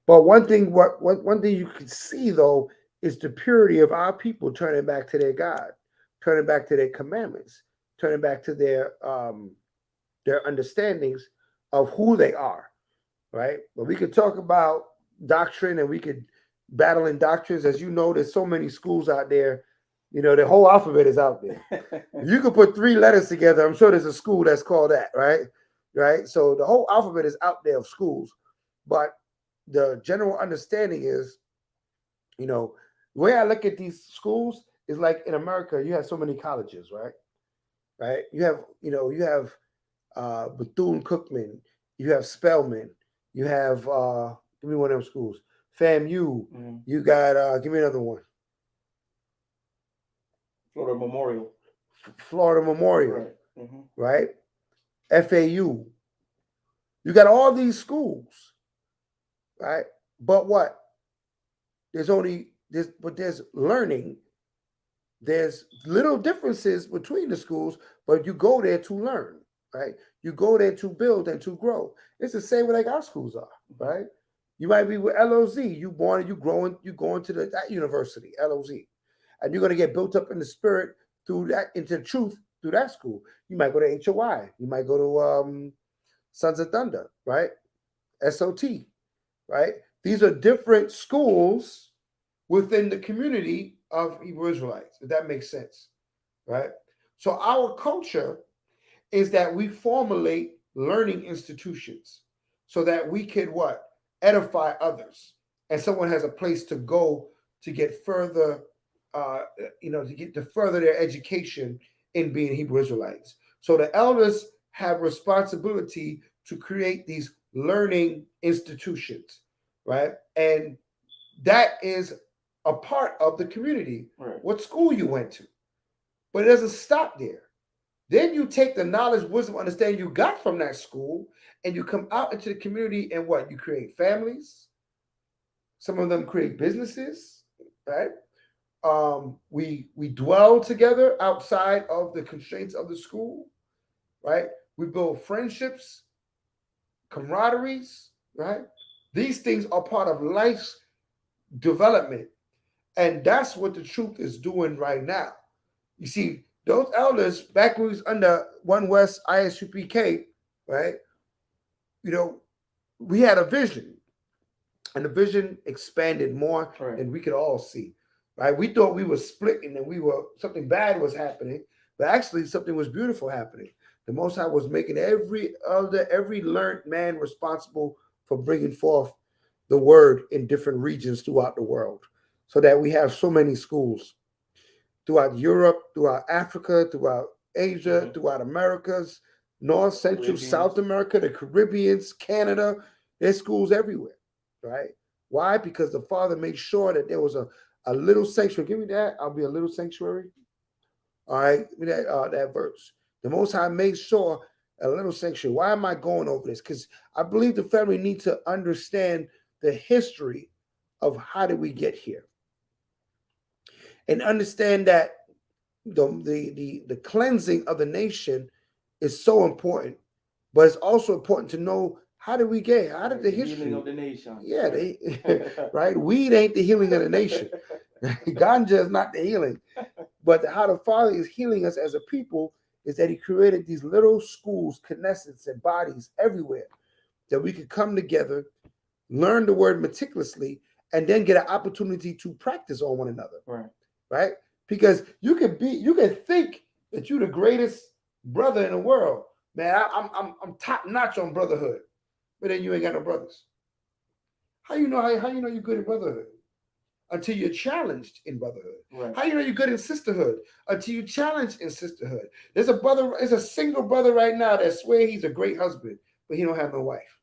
But one thing you can see though is the purity of our people turning back to their God, turning back to their commandments, turning back to their understandings of who they are, right? But we could talk about doctrine and we could battle in doctrines. As you know, there's so many schools out there. You know, the whole alphabet is out there. If you could put 3 letters together, I'm sure there's a school that's called that, right? Right? So the whole alphabet is out there of schools. But the general understanding is, you know, the way I look at these schools is like in America, you have so many colleges, right? Right? You have Bethune-Cookman, you have Spelman, you have give me one of them schools, FAMU, you got give me another one. Florida Memorial, right? FAU. You got all these schools, right? But what? There's learning. There's little differences between the schools, but you go there to learn, right? You go there to build and to grow. It's the same way like our schools are, right? You might be with LOZ. You going to that university, LOZ. And you're going to get built up in the spirit through that, into truth through that school. You might go to HOI. You might go to Sons of Thunder, right? SOT, right? These are different schools within the community of Hebrew Israelites, if that makes sense, right? So our culture is that we formulate learning institutions so that we can what? Edify others. And someone has a place to go to get further to further their education in being Hebrew Israelites. So the elders have responsibility to create these learning institutions, right? And that is a part of the community, right? What school you went to. But it doesn't stop there. Then you take the knowledge, wisdom, understanding you got from that school, and you come out into the community and what? You create families. Some of them create businesses, right? We dwell together outside of the constraints of the school, right? We build friendships, camaraderies, right? These things are part of life's development. And that's what the truth is doing right now. You see, those elders, back when we was under One West ISUPK, right? we had a vision, and the vision expanded more than we could all see. Right? We thought we were splitting and something bad was happening, but actually something was beautiful happening. The Most High was making every learned man responsible for bringing forth the word in different regions throughout the world, so that we have so many schools throughout Europe, throughout Africa, throughout Asia, throughout Americas, North, Central, South America, the Caribbeans, Canada. There's schools everywhere, right? Why? Because the Father made sure that there was a little sanctuary. Give me that. I'll be a little sanctuary. All right, give me that verse. The Most High made sure a little sanctuary. Why am I going over this? Because I believe the family needs to understand the history of how did we get here, and understand that the cleansing of the nation is so important, but it's also important to know how did we get? How did the history healing of the nation? Yeah, right. Weed ain't the healing of the nation. Ganja is not the healing, but how the Father is healing us as a people is that He created these little schools, knesets, and bodies everywhere that we could come together, learn the word meticulously, and then get an opportunity to practice on one another. Right? Because you can think that you're the greatest brother in the world, man. I'm top notch on brotherhood, but then you ain't got no brothers. How you know you're good in brotherhood? Until you're challenged in brotherhood. How you know you're good in sisterhood? Until you challenge in sisterhood. There's a single brother right now that swear he's a great husband, but he don't have no wife.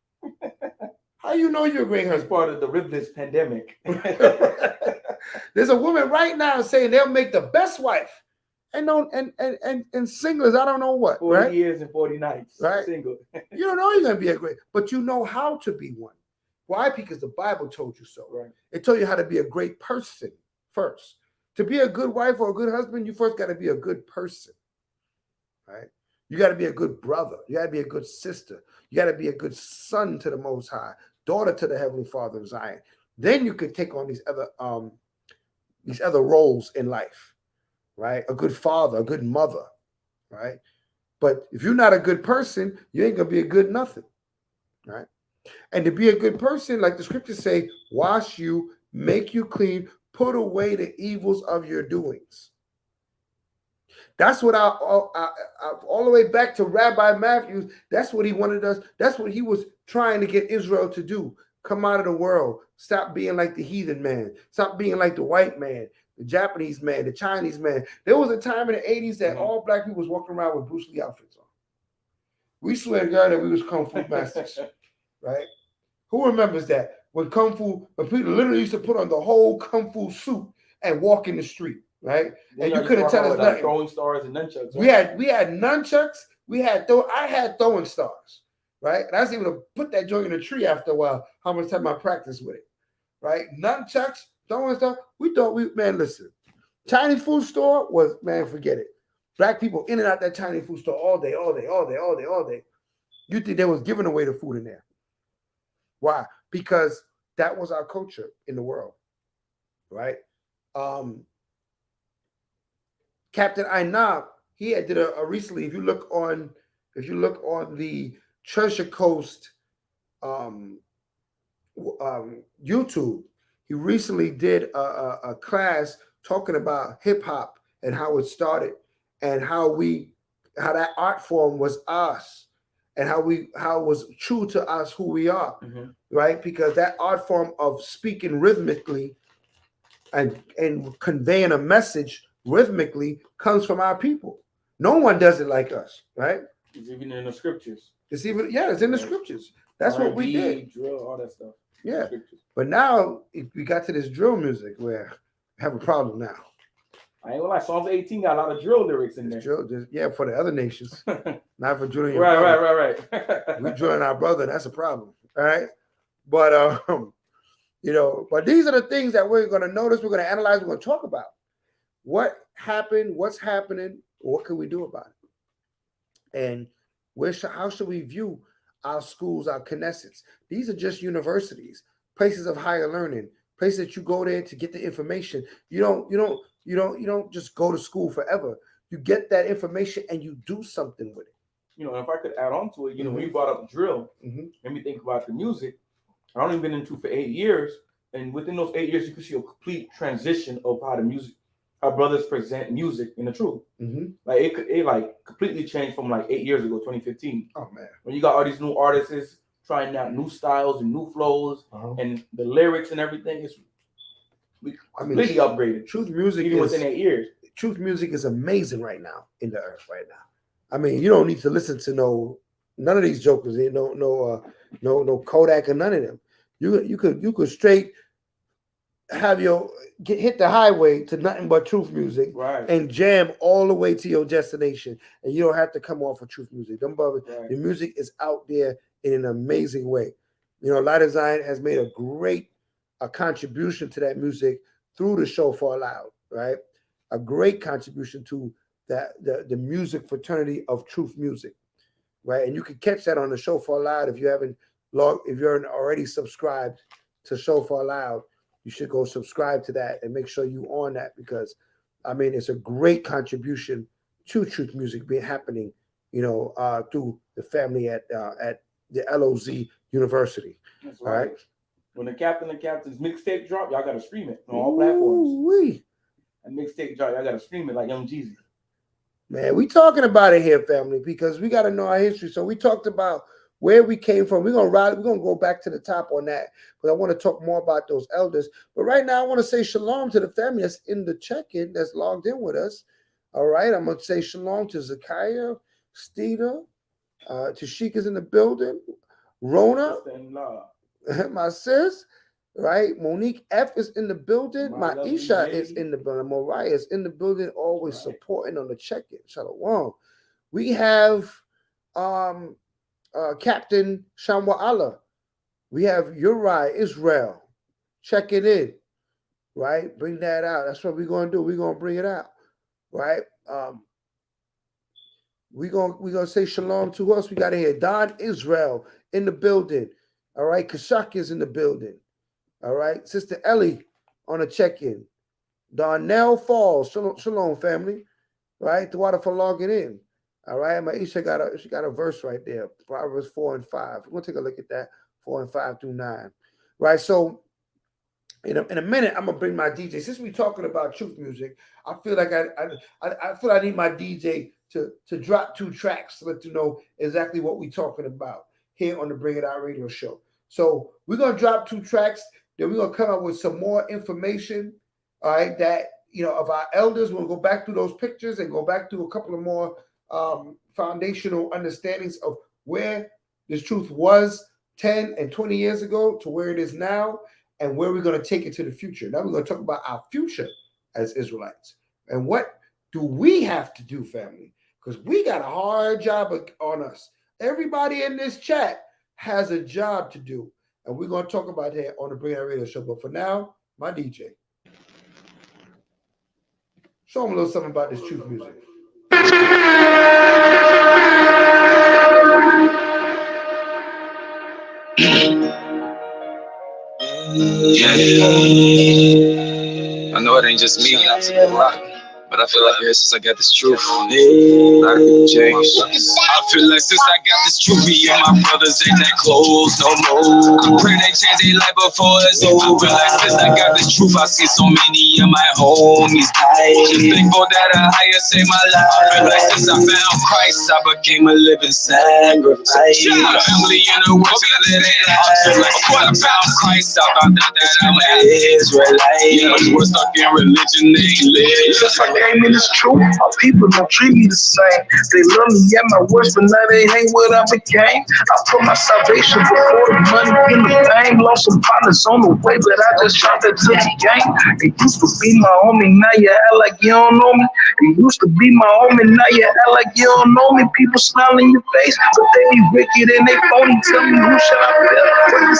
How you know you're a great husband? It's part of the ribless pandemic. There's a woman right now saying they'll make the best wife, and single, I don't know what. 40 years and 40 nights. Right? Single. You don't know you're gonna be a great, but you know how to be one. Why? Because the Bible told you so. It told you how to be a great person first. To be a good wife or a good husband, you first got to be a good person. Right? You got to be a good brother. You got to be a good sister. You got to be a good son to the Most High, daughter to the Heavenly Father of Zion. Then you could take on these other roles in life, right? A good father, a good mother, right? But if you're not a good person, you ain't gonna be a good nothing, right? And to be a good person, like the scriptures say, wash you, make you clean, put away the evils of your doings. That's what all the way back to Rabbi Matthews, that's what he wanted us, that's what he was trying to get Israel to do. Come out of the world. Stop being like the heathen man. Stop being like the white man, the Japanese man, the Chinese man. There was a time in the 80s that all black people was walking around with Bruce Lee outfits on. We swear to God that we was Kung Fu masters, right? Who remembers that? When people literally used to put on the whole Kung Fu suit and walk in the street, right? And you couldn't tell us nothing. Throwing stars and nunchucks. Right? We had nunchucks. I had throwing stars. Right? And I was able to put that joint in a tree after a while, how much time I practiced with it. Right? Nunchucks, throwing stuff. Listen. Chinese food store was, forget it. Black people in and out that Chinese food store all day. You think they was giving away the food in there. Why? Because that was our culture in the world. Right? Captain Ainab, he had did a recently, if you look on the Treasure Coast YouTube, he recently did a class talking about hip hop and how it started and how that art form was us and how it was true to us who we are, right? Because that art form of speaking rhythmically and conveying a message rhythmically comes from our people. No one does it like us, right? It's even in the scriptures. It's in the scriptures. That's what we did. Drill, all that stuff. Yeah. But now we got to this drill music where we have a problem now. I ain't gonna lie, Psalms 18 got a lot of drill lyrics in there. For the other nations. Not for drilling your brother. Right. We're drilling our brother, that's a problem. All right. But but these are the things that we're gonna notice, we're gonna analyze, we're gonna talk about. What happened, what's happening, what can we do about it? And how should we view our schools, our Knesets? These are just universities, places of higher learning, places that you go there to get the information. You don't just go to school forever. You get that information and you do something with it. you know, if I could add on to it, you know, when you brought up drill, made me think about the music. I've only been into for 8 years, and within those 8 years, you can see a complete transition of how the music, how brothers present music in the truth. Like it like completely changed from like 8 years ago, 2015. Oh man, when you got all these new artists trying out new styles and new flows, and the lyrics and everything is completely upgraded. Truth music even within 8 years. Truth music is amazing right now in the earth right now. I mean, you don't need to listen to none of these jokers. No Kodak or none of them. You could straight have hit the highway to nothing but truth music, and jam all the way to your destination, and you don't have to come off of truth music. The music is out there in an amazing way. You know, Light of Zion has made a great contribution to that music through the Shofar Loud, right? A great contribution to that the music fraternity of truth music, right? And you can catch that on the Shofar Loud if you haven't already subscribed to Shofar Loud. You should go subscribe to that and make sure you on that, because I mean it's a great contribution to truth music happening, you know, through the family at the LOZ University. That's right. When the captain's mixtape drop, y'all gotta stream it on all platforms. And mixtape drop, y'all gotta stream it like Young Jeezy. Man, we talking about it here, family, because we gotta know our history. So we talked about where we came from. We're gonna go back to the top on that, but I want to talk more about those elders. But right now, I want to say shalom to the family that's in the check-in, that's logged in with us. All right, I'm gonna say shalom to Zakiah, Steena, Tashika's in the building, Rona, my sis, right? Monique F is in the building. Maisha is in the building. Mariah is in the building, always supporting on the check-in. Shalom. We have Captain Shamwa Allah. We have Uriah Israel. Check it in, right? Bring that out. That's what we're gonna do. We're gonna bring it out, right? We're gonna say shalom to us. We got to hear Don Israel in the building. All right, Kashak is in the building. All right, Sister Ellie on a check-in. Darnell Falls, shalom family. Right, the water for logging in. All right, Maisha got a verse right there, Proverbs 4 and 5. We're gonna take a look at that, 4 and 5 through 9. Right, so in a minute, I'm gonna bring my DJ. Since we're talking about truth music, I feel like I need my DJ to drop 2 tracks to let you know exactly what we're talking about here on the Bring It Out Radio Show. So we're gonna drop 2 tracks. Then we're gonna come up with some more information, all right, that of our elders. We'll go back through those pictures and go back through a couple of more foundational understandings of where this truth was 10 and 20 years ago to where it is now, and where we're going to take it to the future. Now we're going to talk about our future as Israelites, and what do we have to do, family, because we got a hard job on us. Everybody in this chat has a job to do, and we're going to talk about that on the Bring It Out Radio Show. But for now, my DJ, show them a little something about this truth music. I know it ain't just me, but I feel like ever since I got this truth, a lot of people changed. I feel like since I got this truth, me and my brothers ain't that close no more. I pray they change their life before it's over. I feel like since I got this truth, I see so many of my homies die. Just thankful that a higher saved my life. I feel like since I found Christ, I became a living sacrifice. My family in the world to let it out. I feel like before I found Christ, I found out that I'm an Israelite. Yeah, we're stuck in religion, they ain't live. Since I came in this truth, our people don't treat me the same. They love me at my worst, but now they hate what I became. I put my salvation before the money in the fame. Lost some partners on the way, but I just tried to the game. They used to be my homie, now you act like you don't know me. They used to be my homie, now you act like you don't know me. People smile in your face, but they be wicked and they phony. Tell me who should I feel? With the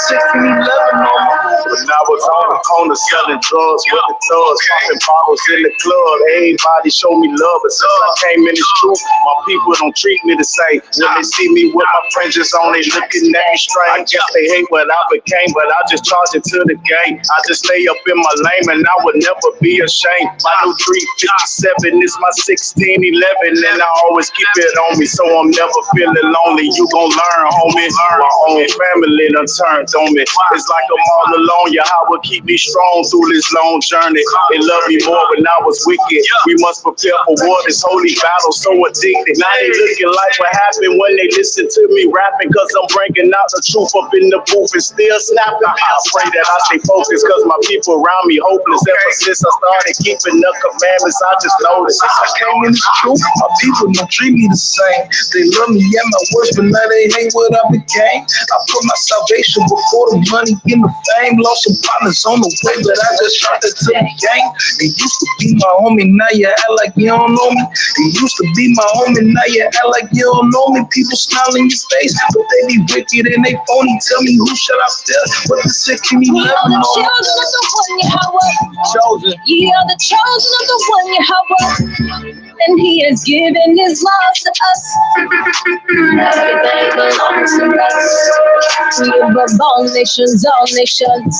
1611 on me. When I was on the corner selling drugs with the thugs, popping bottles in the club, everybody showed me love. But since I came in this truth, my people don't treat me the same. When they see me with my fringes on, they looking at me strange. I guess they hate what I became, but I just charge it to the game. I just stay up in my lane and I would never be ashamed. My new 357 is my 1611, and I always keep it on me, so I'm never feeling lonely. You gon' learn, homie. My own family done turned on me. It's like I'm all alone. Yahweh keep me strong through this long journey. They love me more when I was wicked. We must prepare for war. This holy battle so addicted. Now they looking like what happened when they listen to me rapping, cause I'm bringing out the truth up in the booth and still snapping. I pray that I stay focused, cause my people around me hopeless. Ever since I started keeping the commandments, I just noticed. I came in this truth, my people don't treat me the same. They love me at my worst, but now they hate what I became. I put my salvation before the money and the fame. Lost some partners on the way, but I just tried to take the game. It used to be my homie, now you act like you don't know me. It used to be my homie, now you act like you don't know me. People smile in your face, but they be wicked and they phony. Tell me who should I fear? What the sick can you We are the children of the one Yahweh. Chosen. Ye are the chosen of the one Yahweh. And he has given his laws to us. Everything belongs to us. We above all nations, all nations.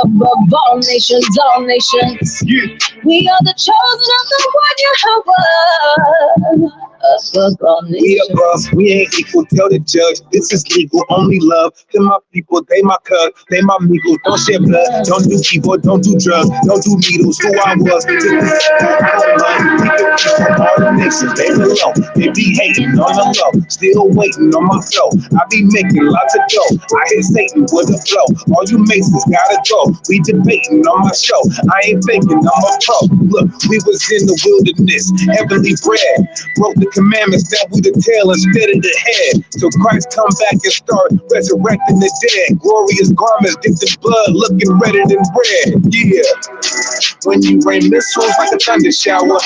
Above all nations, all nations. We are the chosen of the one Yahweh. Above all We nations. above, we ain't equal. Tell the judge, this is legal. Only love. To my people, they my cuz, they my amigos. Don't shed blood, don't do evil, don't do drugs, don't do needles. Who I was, just this all the nations, they below. They be hating on the low, still waiting on my flow. I be making lots of dough. I hit Satan with a flow. All you masons gotta go. We debating on my show. I ain't faking, I'm a pro. Look, we was in the wilderness, heavenly bread. Broke the commandments that we the tail instead of the head. So Christ come back and start resurrecting the dead. Glorious garments dipped in blood, looking redder than red. Yeah. When you rain missiles like a thunder shower,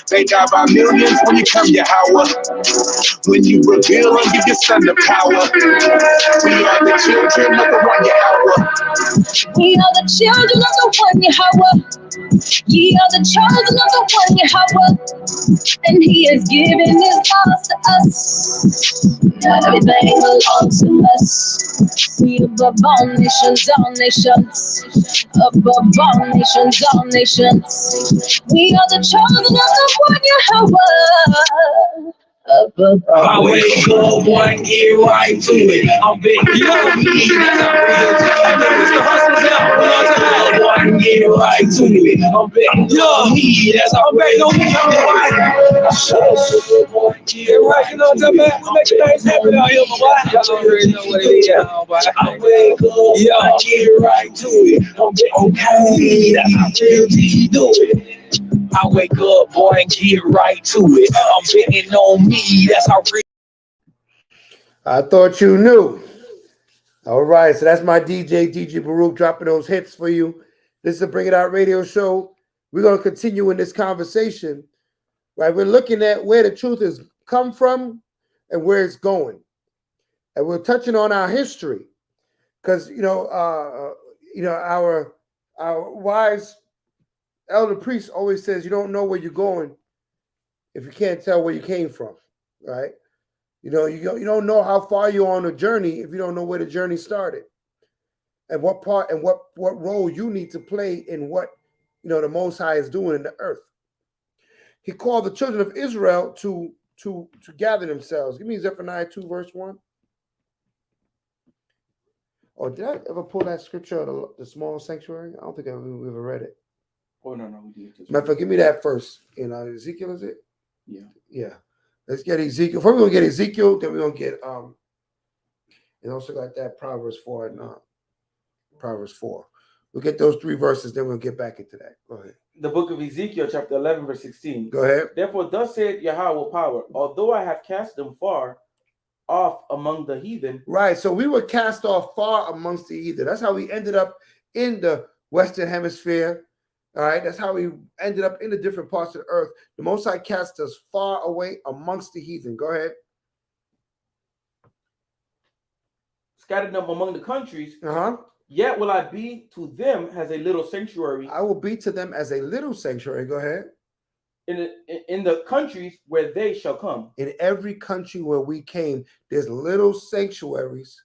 they die by millions when you come Yahweh. When you reveal and give your son the power, we are the children of the one Yahweh. We are the children of the one Yahweh. Ye are the chosen of the one Yahweh. And he has given his laws to us. Everything belongs to us. We above all nations, all nations. Above all nations, all nations. We are the chosen of the one Yahweh. Above all I wake up, one get right to it. I'm big, you know me, that's how real. I know it's the hustlers out, but I'm tired. One get right to it. I'm big, you know me, that's how real. I'm right. Shut up, boy. Get right, you know what I'm talking about? Make things happen out here, my boy. Y'all already know what it is. I wake up, yeah, get right to it. I'm big, okay, that's how real G do it. I wake up, boy, and get right to it. I'm betting on me. That's how real. I thought you knew. All right, so that's my DJ Baruch, dropping those hits for you. This is a Bring It Out radio show. We're going to continue in this conversation. Right, we're looking at where the truth has come from and where it's going, and we're touching on our history, because our wise elder priest always says you don't know where you're going if you can't tell where you came from, right? You don't know how far you're on a journey if you don't know where the journey started, and what part and what role you need to play in what the Most High is doing in the earth. He called the children of Israel to gather themselves. Give me Zephaniah 2 verse 1. Or did I ever pull that scripture of the small sanctuary? I don't think I've ever read it. Oh, no, we did. Matter of fact, give me that first. Ezekiel, is it? Yeah. Yeah. Let's get Ezekiel. First, we're going to get Ezekiel, then we're going to get, and also got that Proverbs 4 and Proverbs 4. We'll get those 3 verses, then we'll get back into that. Go ahead. The book of Ezekiel, chapter 11, verse 16. Go ahead. Therefore, thus saith Yahweh power, although I have cast them far off among the heathen. Right. So we were cast off far amongst the heathen. That's how we ended up in the Western Hemisphere. All right. That's how we ended up in the different parts of the earth. The Most High cast us far away amongst the heathen. Go ahead. Scattered them among the countries. Uh-huh. Yet will I be to them as a little sanctuary. I will be to them as a little sanctuary. Go ahead. In the countries where they shall come. In every country where we came, there's little sanctuaries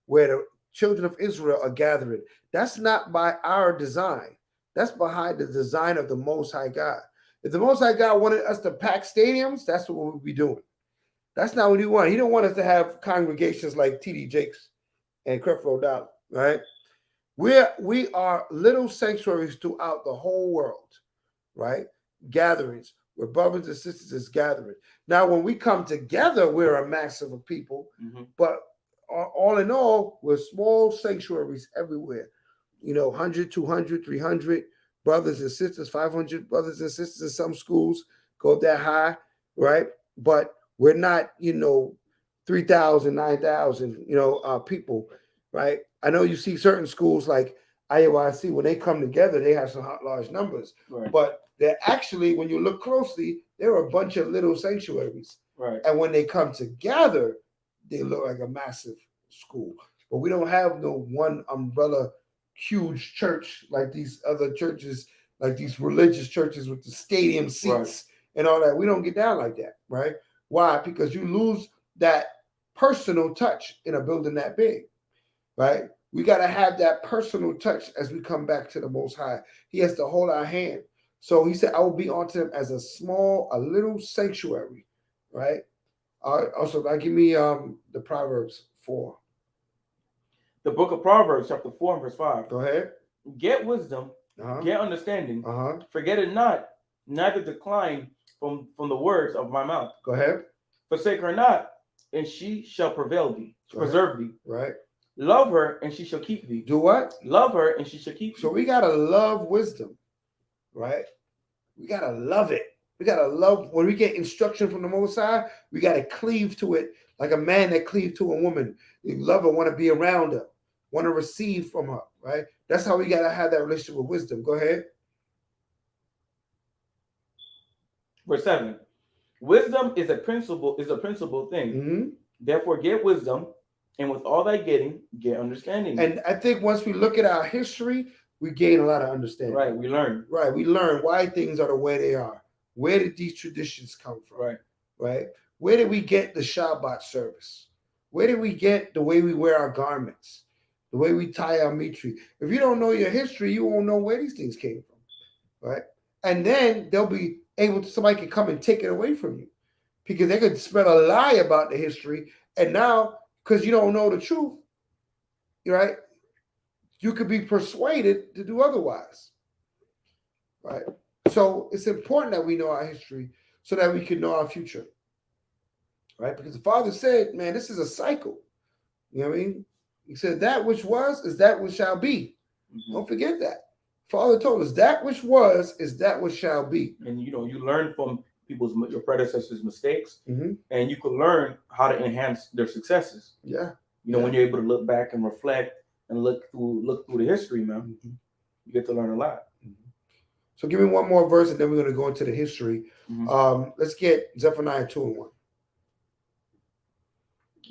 where the children of Israel are gathering. That's not by our design. That's behind the design of the Most High God. If the Most High God wanted us to pack stadiums, that's what we'd be doing. That's not what he wanted. He don't want us to have congregations like T.D. Jakes and Creflo Dollar, right? We are little sanctuaries throughout the whole world, right? Gatherings where brothers and sisters is gathering. Now, when we come together, we're a mass of people, but all in all, we're small sanctuaries everywhere. 100, 200, 300 brothers and sisters, 500 brothers and sisters in some schools go that high, right? But we're not, 3,000, 9,000, people, right? I know you see certain schools like IOIC, when they come together, they have some large numbers. Right. But they're actually, when you look closely, they're a bunch of little sanctuaries. Right. And when they come together, they look like a massive school. But we don't have no one umbrella huge church like these other churches, like these religious churches with the stadium seats and all that. We don't get down like that, right? Why? Because you lose that personal touch in a building that big, right? We got to have that personal touch as we come back to the Most High. He has to hold our hand. So he said, I will be unto them as a little sanctuary, right? Also, give me the Proverbs 4. The book of Proverbs, chapter 4 and verse 5. Go ahead. Get wisdom, get understanding, forget it not, neither decline from the words of my mouth. Go ahead. Forsake her not, and she shall preserve thee. Right. Love her, and she shall keep thee. Do what? Love her, and she shall keep thee. So we got to love wisdom, right? We got to love it. We got to love, when we get instruction from the Most High, we got to cleave to it like a man that cleaves to a woman. You love her, want to be around her, want to receive from her, right? That's how we got to have that relationship with wisdom. Go ahead. Verse 7. Wisdom is a principal thing. Therefore, get wisdom, and with all thy getting, get understanding. And I think once we look at our history, we gain a lot of understanding. Right, we learn. Right, we learn why things are the way they are. Where did these traditions come from? Right. Right? Where did we get the Shabbat service? Where did we get the way we wear our garments? The way we tie our mitri? If you don't know your history, you won't know where these things came from. Right? And then they'll be able to, somebody can come and take it away from you. Because they could spread a lie about the history. And now, because you don't know the truth, right? You could be persuaded to do otherwise. Right? So it's important that we know our history so that we can know our future. Right? Because the Father said, man, this is a cycle. You know what I mean? He said, that which was is that which shall be. Don't forget that. Father told us that which was is that which shall be. And you learn from your predecessors' mistakes, and you can learn how to enhance their successes. Yeah. When you're able to look back and reflect and look through the history, man, you get to learn a lot. So give me one more verse, and then we're going to go into the history. Let's get Zephaniah 2 and 1.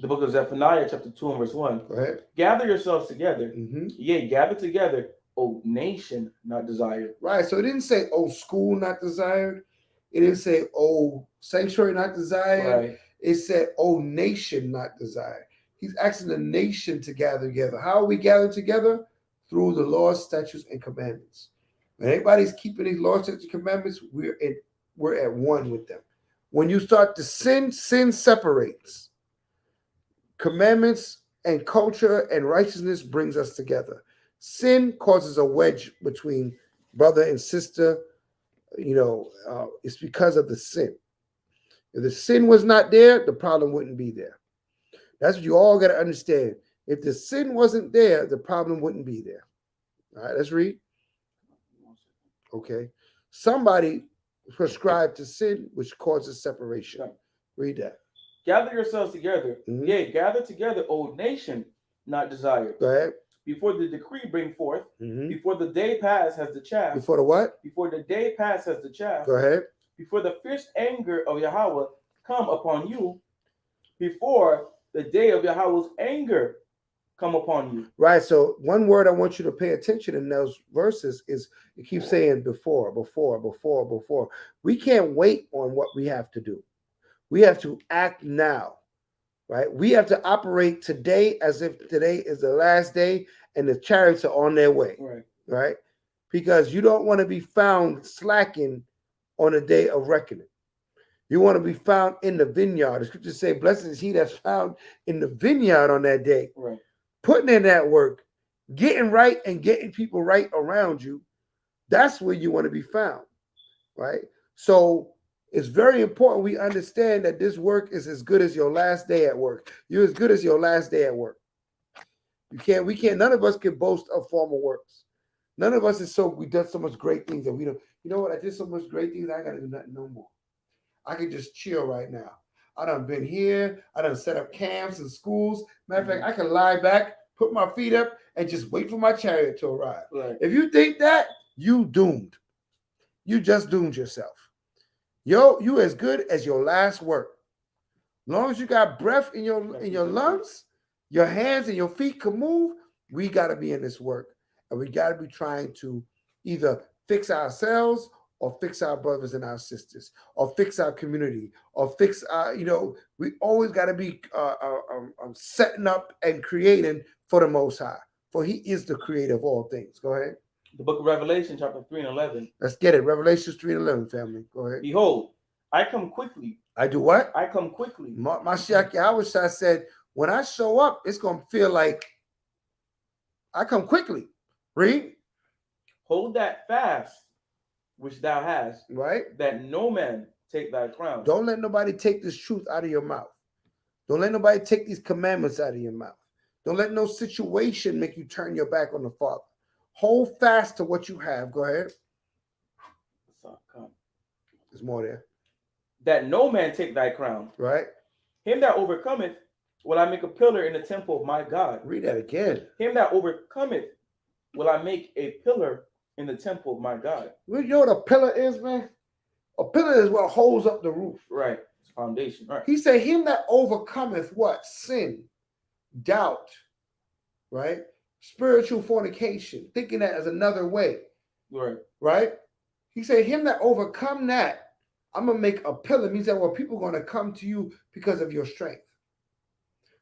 The book of Zephaniah, chapter 2 and verse 1. Go ahead. Gather yourselves together. Yea, gather together, O nation not desired. Right. So it didn't say, O school not desired. It didn't say, O sanctuary not desired. Right. It said, O nation not desired. He's asking the nation to gather together. How are we gathered together? Through the laws, statutes, and commandments. When everybody's keeping these laws, statutes, and commandments, we're at one with them. When you start to sin separates. Commandments and culture and righteousness brings us together. Sin causes a wedge between brother and sister. It's because of the sin. If the sin was not there, the problem wouldn't be there. That's what you all got to understand. If the sin wasn't there, the problem wouldn't be there. All right, let's read. Okay. Somebody prescribed to sin, which causes separation. Read that. Gather yourselves together. Yea, gather together, O nation not desired. Go ahead. Before the decree bring forth, before the day pass has the chaff. Before the what? Before the day pass has the chaff. Go ahead. Before the fierce anger of Yahweh come upon you, before the day of Yahweh's anger come upon you. Right. So one word I want you to pay attention in those verses is it keeps saying before. We can't wait on what we have to do. We have to act now, right? We have to operate today as if today is the last day and the chariots are on their way, right? because you don't want to be found slacking on a day of reckoning. You want to be found in the vineyard. The scriptures say, blessed is he that's found in the vineyard on that day. Right. Putting in that work, getting right and getting people right around you. That's where you want to be found, right? So it's very important we understand that this work is as good as your last day at work. You're as good as your last day at work. None of us can boast of formal works. None of us we done so much great things that we don't, you know what, I did so much great things, I gotta do nothing no more. I can just chill right now. I done been here, I done set up camps and schools. Matter of fact, I can lie back, put my feet up, and just wait for my chariot to arrive. Right. If you think that, you doomed. You just doomed yourself. You as good as your last work. As long as you got breath in your lungs, your hands and your feet can move, we got to be in this work. And we got to be trying to either fix ourselves or fix our brothers and our sisters, or fix our community, or fix our, we always got to be setting up and creating for the Most High. For he is the creator of all things. Go ahead. The book of Revelation, chapter 3 and 11. Let's get it. Revelation 3 and 11, family. Go ahead. Behold, I come quickly. I do what? I come quickly. Mashiach Yahushua said, when I show up, it's going to feel like I come quickly. Read. Hold that fast, which thou hast. Right. That no man take thy crown. Don't let nobody take this truth out of your mouth. Don't let nobody take these commandments out of your mouth. Don't let no situation make you turn your back on the Father. Hold fast to what you have. Go ahead. There's more there. That no man take thy crown. Right. Him that overcometh will I make a pillar in the temple of my God. Read that again. Him that overcometh will I make a pillar in the temple of my God. You know what a pillar is, man? A pillar is what holds up the roof. Right. It's foundation. Right. He said, him that overcometh what? Sin, doubt, right? Spiritual fornication, thinking that as another way. Right. Right? He said, him that overcome that, I'm going to make a pillar. Means that, well, people are going to come to you because of your strength.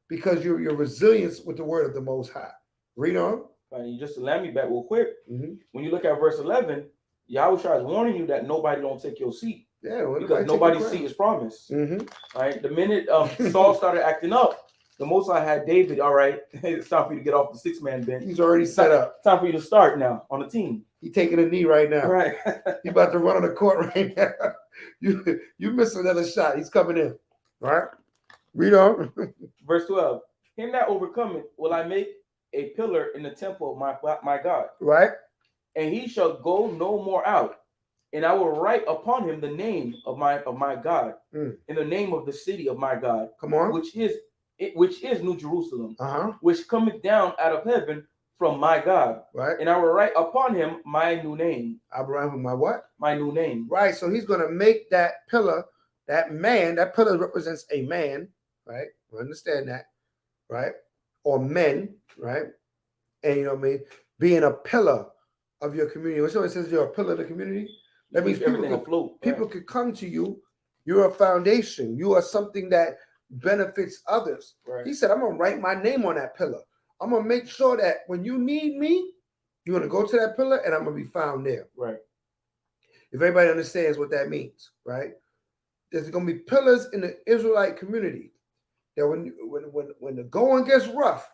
Because your resilience with the word of the Most High. Read on. And you just let me back real quick. Mm-hmm. When you look at verse 11, Yahushua is warning you that nobody don't take your seat. Yeah, because nobody's seat is promised. Mm-hmm. Right? The minute Saul started acting up, the Most High had David. All right, it's time for you to get off the six-man bench. He's already set up. Time for you to start now on the team. He's taking a knee right now. Right. He's about to run on the court right now. You missed another shot. He's coming in. All right. Read on. Verse 12. Him that overcometh will I make a pillar in the temple of my God. Right. And he shall go no more out. And I will write upon him the name of my God, in the name of the city of my God. Come on. Which is New Jerusalem, which cometh down out of heaven from my God. Right. And I will write upon him my new name. I will write him my what? My new name. Right. So he's going to make that pillar, that pillar represents a man, right? We understand that, right? Or men, right? And you know what I mean? Being a pillar of your community. When someone says you're a pillar of the community, that means people could come to you. You're a foundation. You are something that benefits others. Right. He said, I'm going to write my name on that pillar. I'm going to make sure that when you need me, you're going to go to that pillar and I'm going to be found there. Right. If everybody understands what that means, right? There's going to be pillars in the Israelite community that when the going gets rough,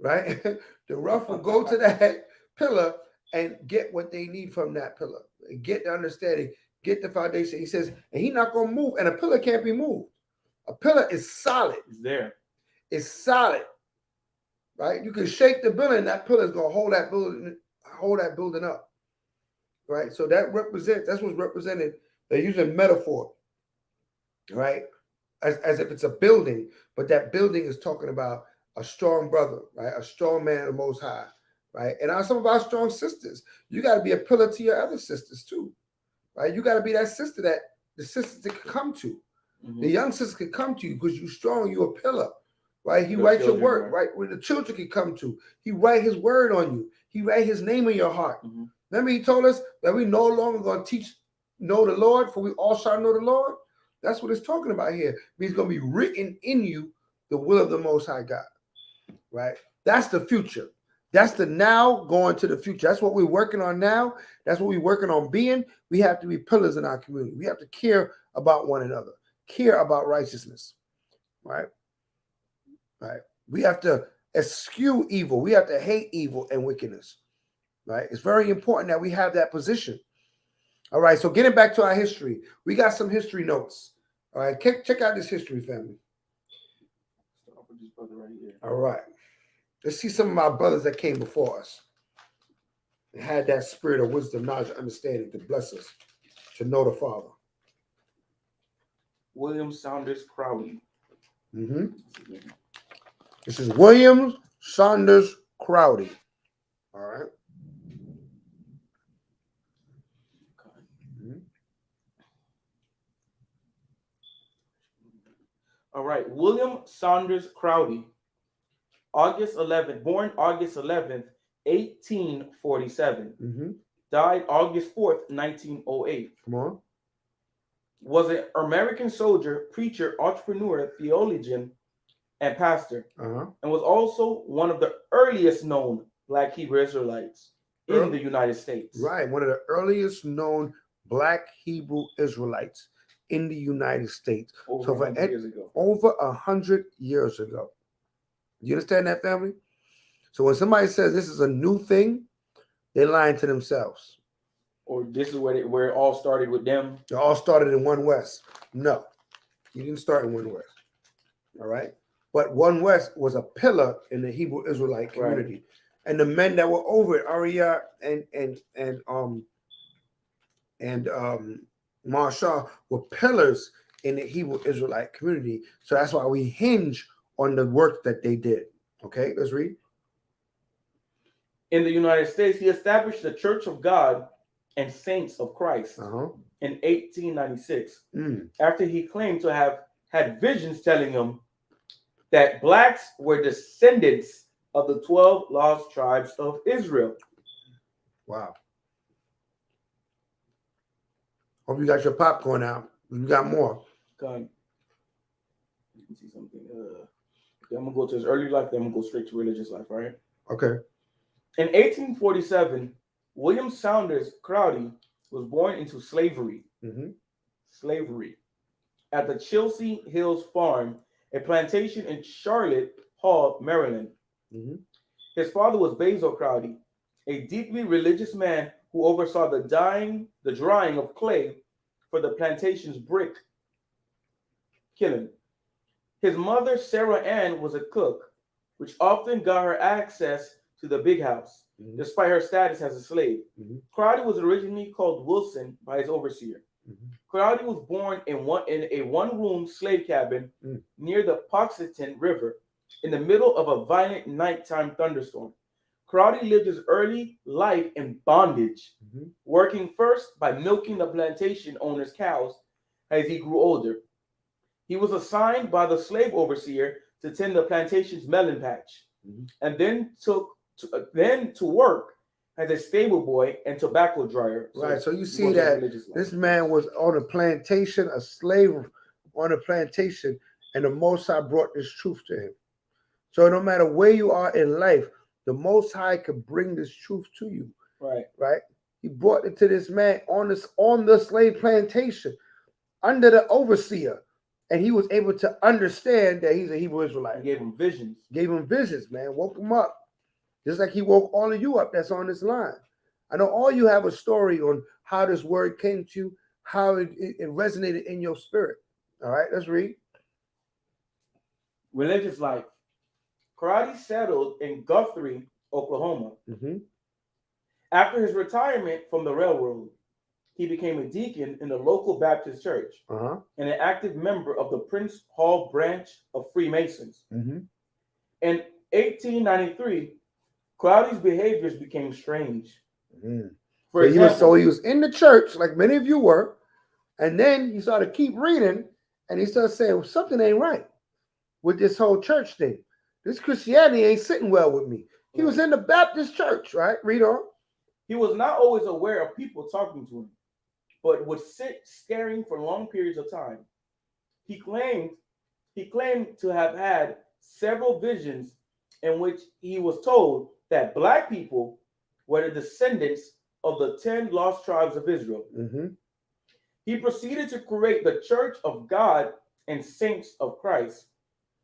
right? The rough will go to that pillar and get what they need from that pillar. Get the understanding, get the foundation. He says, and he's not going to move, and a pillar can't be moved. A pillar is solid. It's there. It's solid. Right? You can shake the building, that pillar is going to hold that building up. Right? So that's what's represented. They're using metaphor, right? As if it's a building, but that building is talking about a strong brother, right? A strong man of the Most High, right? And some of our strong sisters, you got to be a pillar to your other sisters too, right? You got to be that sister that the sisters that can come to. Mm-hmm. The young sisters can come to you because you're strong, you're a pillar, right? He writes your word, right? Where the children can come to. He write his word on you. He write his name in your heart. Mm-hmm. Remember he told us that we no longer going to know the Lord, for we all shall know the Lord. That's what it's talking about here. It's going to be written in you the will of the Most High God, right? That's the future. That's the now going to the future. That's what we're working on now. That's what we're working on being. We have to be pillars in our community. We have to care about one another, care about righteousness, right? Right. We have to eschew evil. We have to hate evil and wickedness, right? It's very important that we have that position. All right. So getting back to our history, we got some history notes. All right. Check out this history, family. All right. Let's see some of our brothers that came before us and had that spirit of wisdom, knowledge, and understanding to bless us to know the Father. William Saunders Crowley. Mm-hmm. This is William Saunders Crowley. All right. Mm-hmm. All right. William Saunders Crowley. Born August 11th, 1847. Mm-hmm. Died August 4th, 1908. Come on. Was an American soldier, preacher, entrepreneur, theologian, and pastor. And was also one of the earliest known Black Hebrew Israelites in the United States. Right. One of the earliest known Black Hebrew Israelites in the United States. Over 100 years ago. Over 100 years ago. You understand that, family? So when somebody says this is a new thing, they're lying to themselves. Or this is where it all started with them. It all started in One West. No, you didn't start in One West. All right. But One West was a pillar in the Hebrew Israelite community. Right. And the men that were over it, Ariah and Marshall, were pillars in the Hebrew Israelite community. So that's why we hinge on the work that they did. Okay, let's read. In the United States, he established the Church of God and Saints of Christ in 1896, after he claimed to have had visions telling him that blacks were descendants of the 12 lost tribes of Israel. Wow. Hope you got your popcorn out. You got more. Let me see something. I'm going to go to his early life, then I'm going to go straight to religious life, all right? Okay. In 1847, William Saunders Crowley was born into slavery. Slavery. At the Chelsea Hills Farm, a plantation in Charlotte Hall, Maryland. His father was Basil Crowley, a deeply religious man who oversaw the drying of clay for the plantation's brick kiln. His mother, Sarah Ann, was a cook, which often got her access to the big house, despite her status as a slave. Crowley was originally called Wilson by his overseer. Crowley was born in a one-room slave cabin near the Poxeton River in the middle of a violent nighttime thunderstorm. Crowley lived his early life in bondage, working first by milking the plantation owner's cows as he grew older. He was assigned by the slave overseer to tend the plantation's melon patch, and then to work as a stable boy and tobacco dryer. Right. So you see that this man was on a plantation, a slave on a plantation, and the Most High brought this truth to him. So no matter where you are in life, the Most High could bring this truth to you. Right. Right. He brought it to this man on the slave plantation under the overseer. And he was able to understand that he's a Hebrew Israelite. He gave him visions. Gave him visions, man. Woke him up. Just like he woke all of you up that's on this line. I know all you have a story on how this word came to you, how it resonated in your spirit. All right, let's read. Religious life. Crowley settled in Guthrie, Oklahoma. After his retirement from the railroad, he became a deacon in the local Baptist church and an active member of the Prince Hall branch of Freemasons. In 1893, Crowley's behaviors became strange. For example, he was in the church, like many of you were, and then he started keep reading, and he started saying, well, something ain't right with this whole church thing. This Christianity ain't sitting well with me. He was in the Baptist church, right? Read on. He was not always aware of people talking to him, but would sit staring for long periods of time. He claimed to have had several visions in which he was told that black people were the descendants of the 10 lost tribes of Israel. Mm-hmm. He proceeded to create the Church of God and Saints of Christ,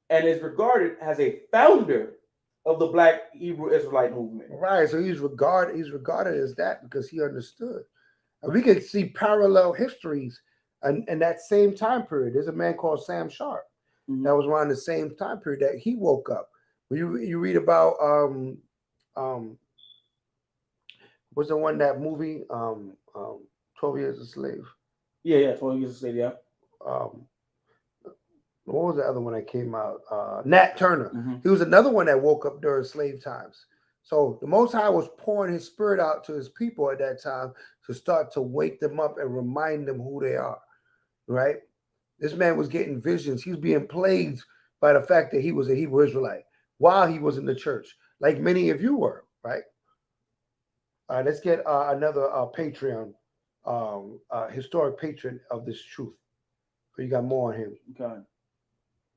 and is regarded as a founder of the Black Hebrew Israelite movement. Right. So he's regarded as that because he understood. And we can see parallel histories in that same time period. There's a man called Sam Sharp that was around the same time period that he woke up. When you read about what's the one, that movie 12 Years a Slave? Yeah, 12 Years a Slave, yeah. What was the other one that came out? Nat Turner. Mm-hmm. He was another one that woke up during slave times. So the Most High was pouring his spirit out to his people at that time to start to wake them up and remind them who they are, right? This man was getting visions. He was being plagued by the fact that he was a Hebrew Israelite while he was in the church, like many of you were, right? All right, let's get another Patreon, historic patron of this truth. So you got more on him. Okay.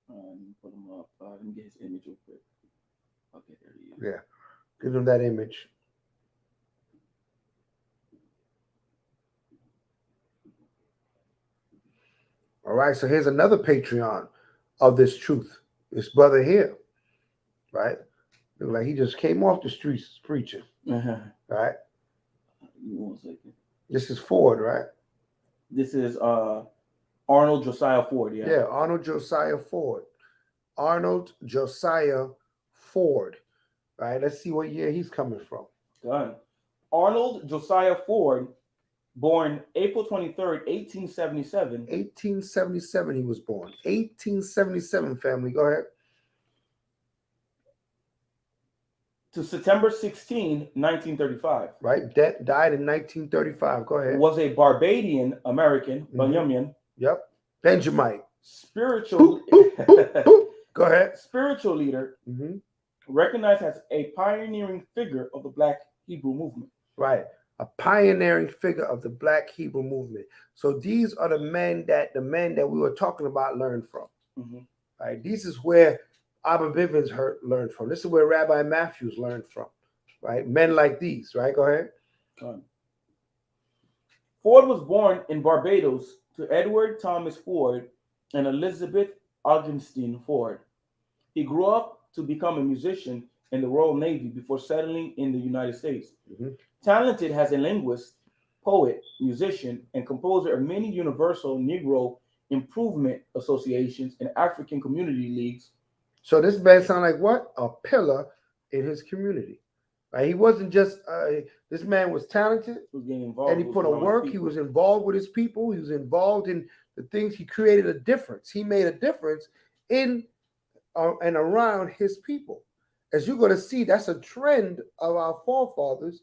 Let me put him up. Let me get his image real quick. Okay, there he is. Yeah, give him that image. All right, so here's another Patreon of this truth. This brother here, right? Look like he just came off the streets preaching, right? 1 second. This is Ford, right? This is Arnold Josiah Ford, yeah. Yeah, Arnold Josiah Ford. Arnold Josiah Ford, right? Let's see what year he's coming from. Done. Arnold Josiah Ford, born April 23rd, 1877. 1877 he was born. 1877, family. Go ahead. To September 16, 1935. Right. Died in 1935. Go ahead. Was a Barbadian American, Benjamin. Yep. Benjamite. Spiritual. Go ahead. Spiritual leader, recognized as a pioneering figure of the Black Hebrew movement. Right. A pioneering figure of the Black Hebrew movement. So these are the men that we were talking about learned from. Right. This is where Abba Bivens learned from. This is where Rabbi Matthews learned from. Right. Men like these. Right. Go ahead. Ford was born in Barbados to Edward Thomas Ford and Elizabeth Augustine Ford. He grew up to become a musician in the Royal Navy before settling in the United States. Talented as a linguist, poet, musician, and composer of many universal Negro improvement associations and African community leagues. So this man sounded like what? A pillar in his community. Right? He wasn't just this man was talented, and he put in work. He was involved with his people. He was involved in the things. He created a difference. He made a difference in and around his people. As you're going to see, that's a trend of our forefathers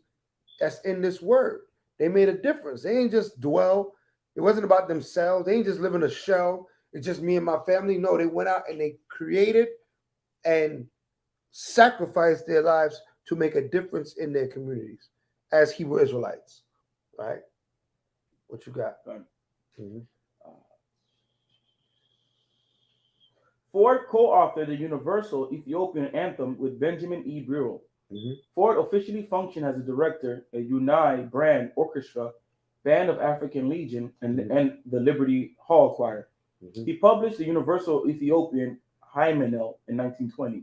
that's in this word. They made a difference. They ain't just dwell. It wasn't about themselves. They ain't just live in a shell. It's just me and my family. No, they went out and they created and sacrificed their lives to make a difference in their communities as Hebrew Israelites. Right? What you got? Ford co-authored the Universal Ethiopian Anthem with Benjamin E. Burrell. Ford officially functioned as a director at Unai Brand Orchestra, Band of African Legion, and the Liberty Hall Choir. He published the Universal Ethiopian Hymeneal in 1920.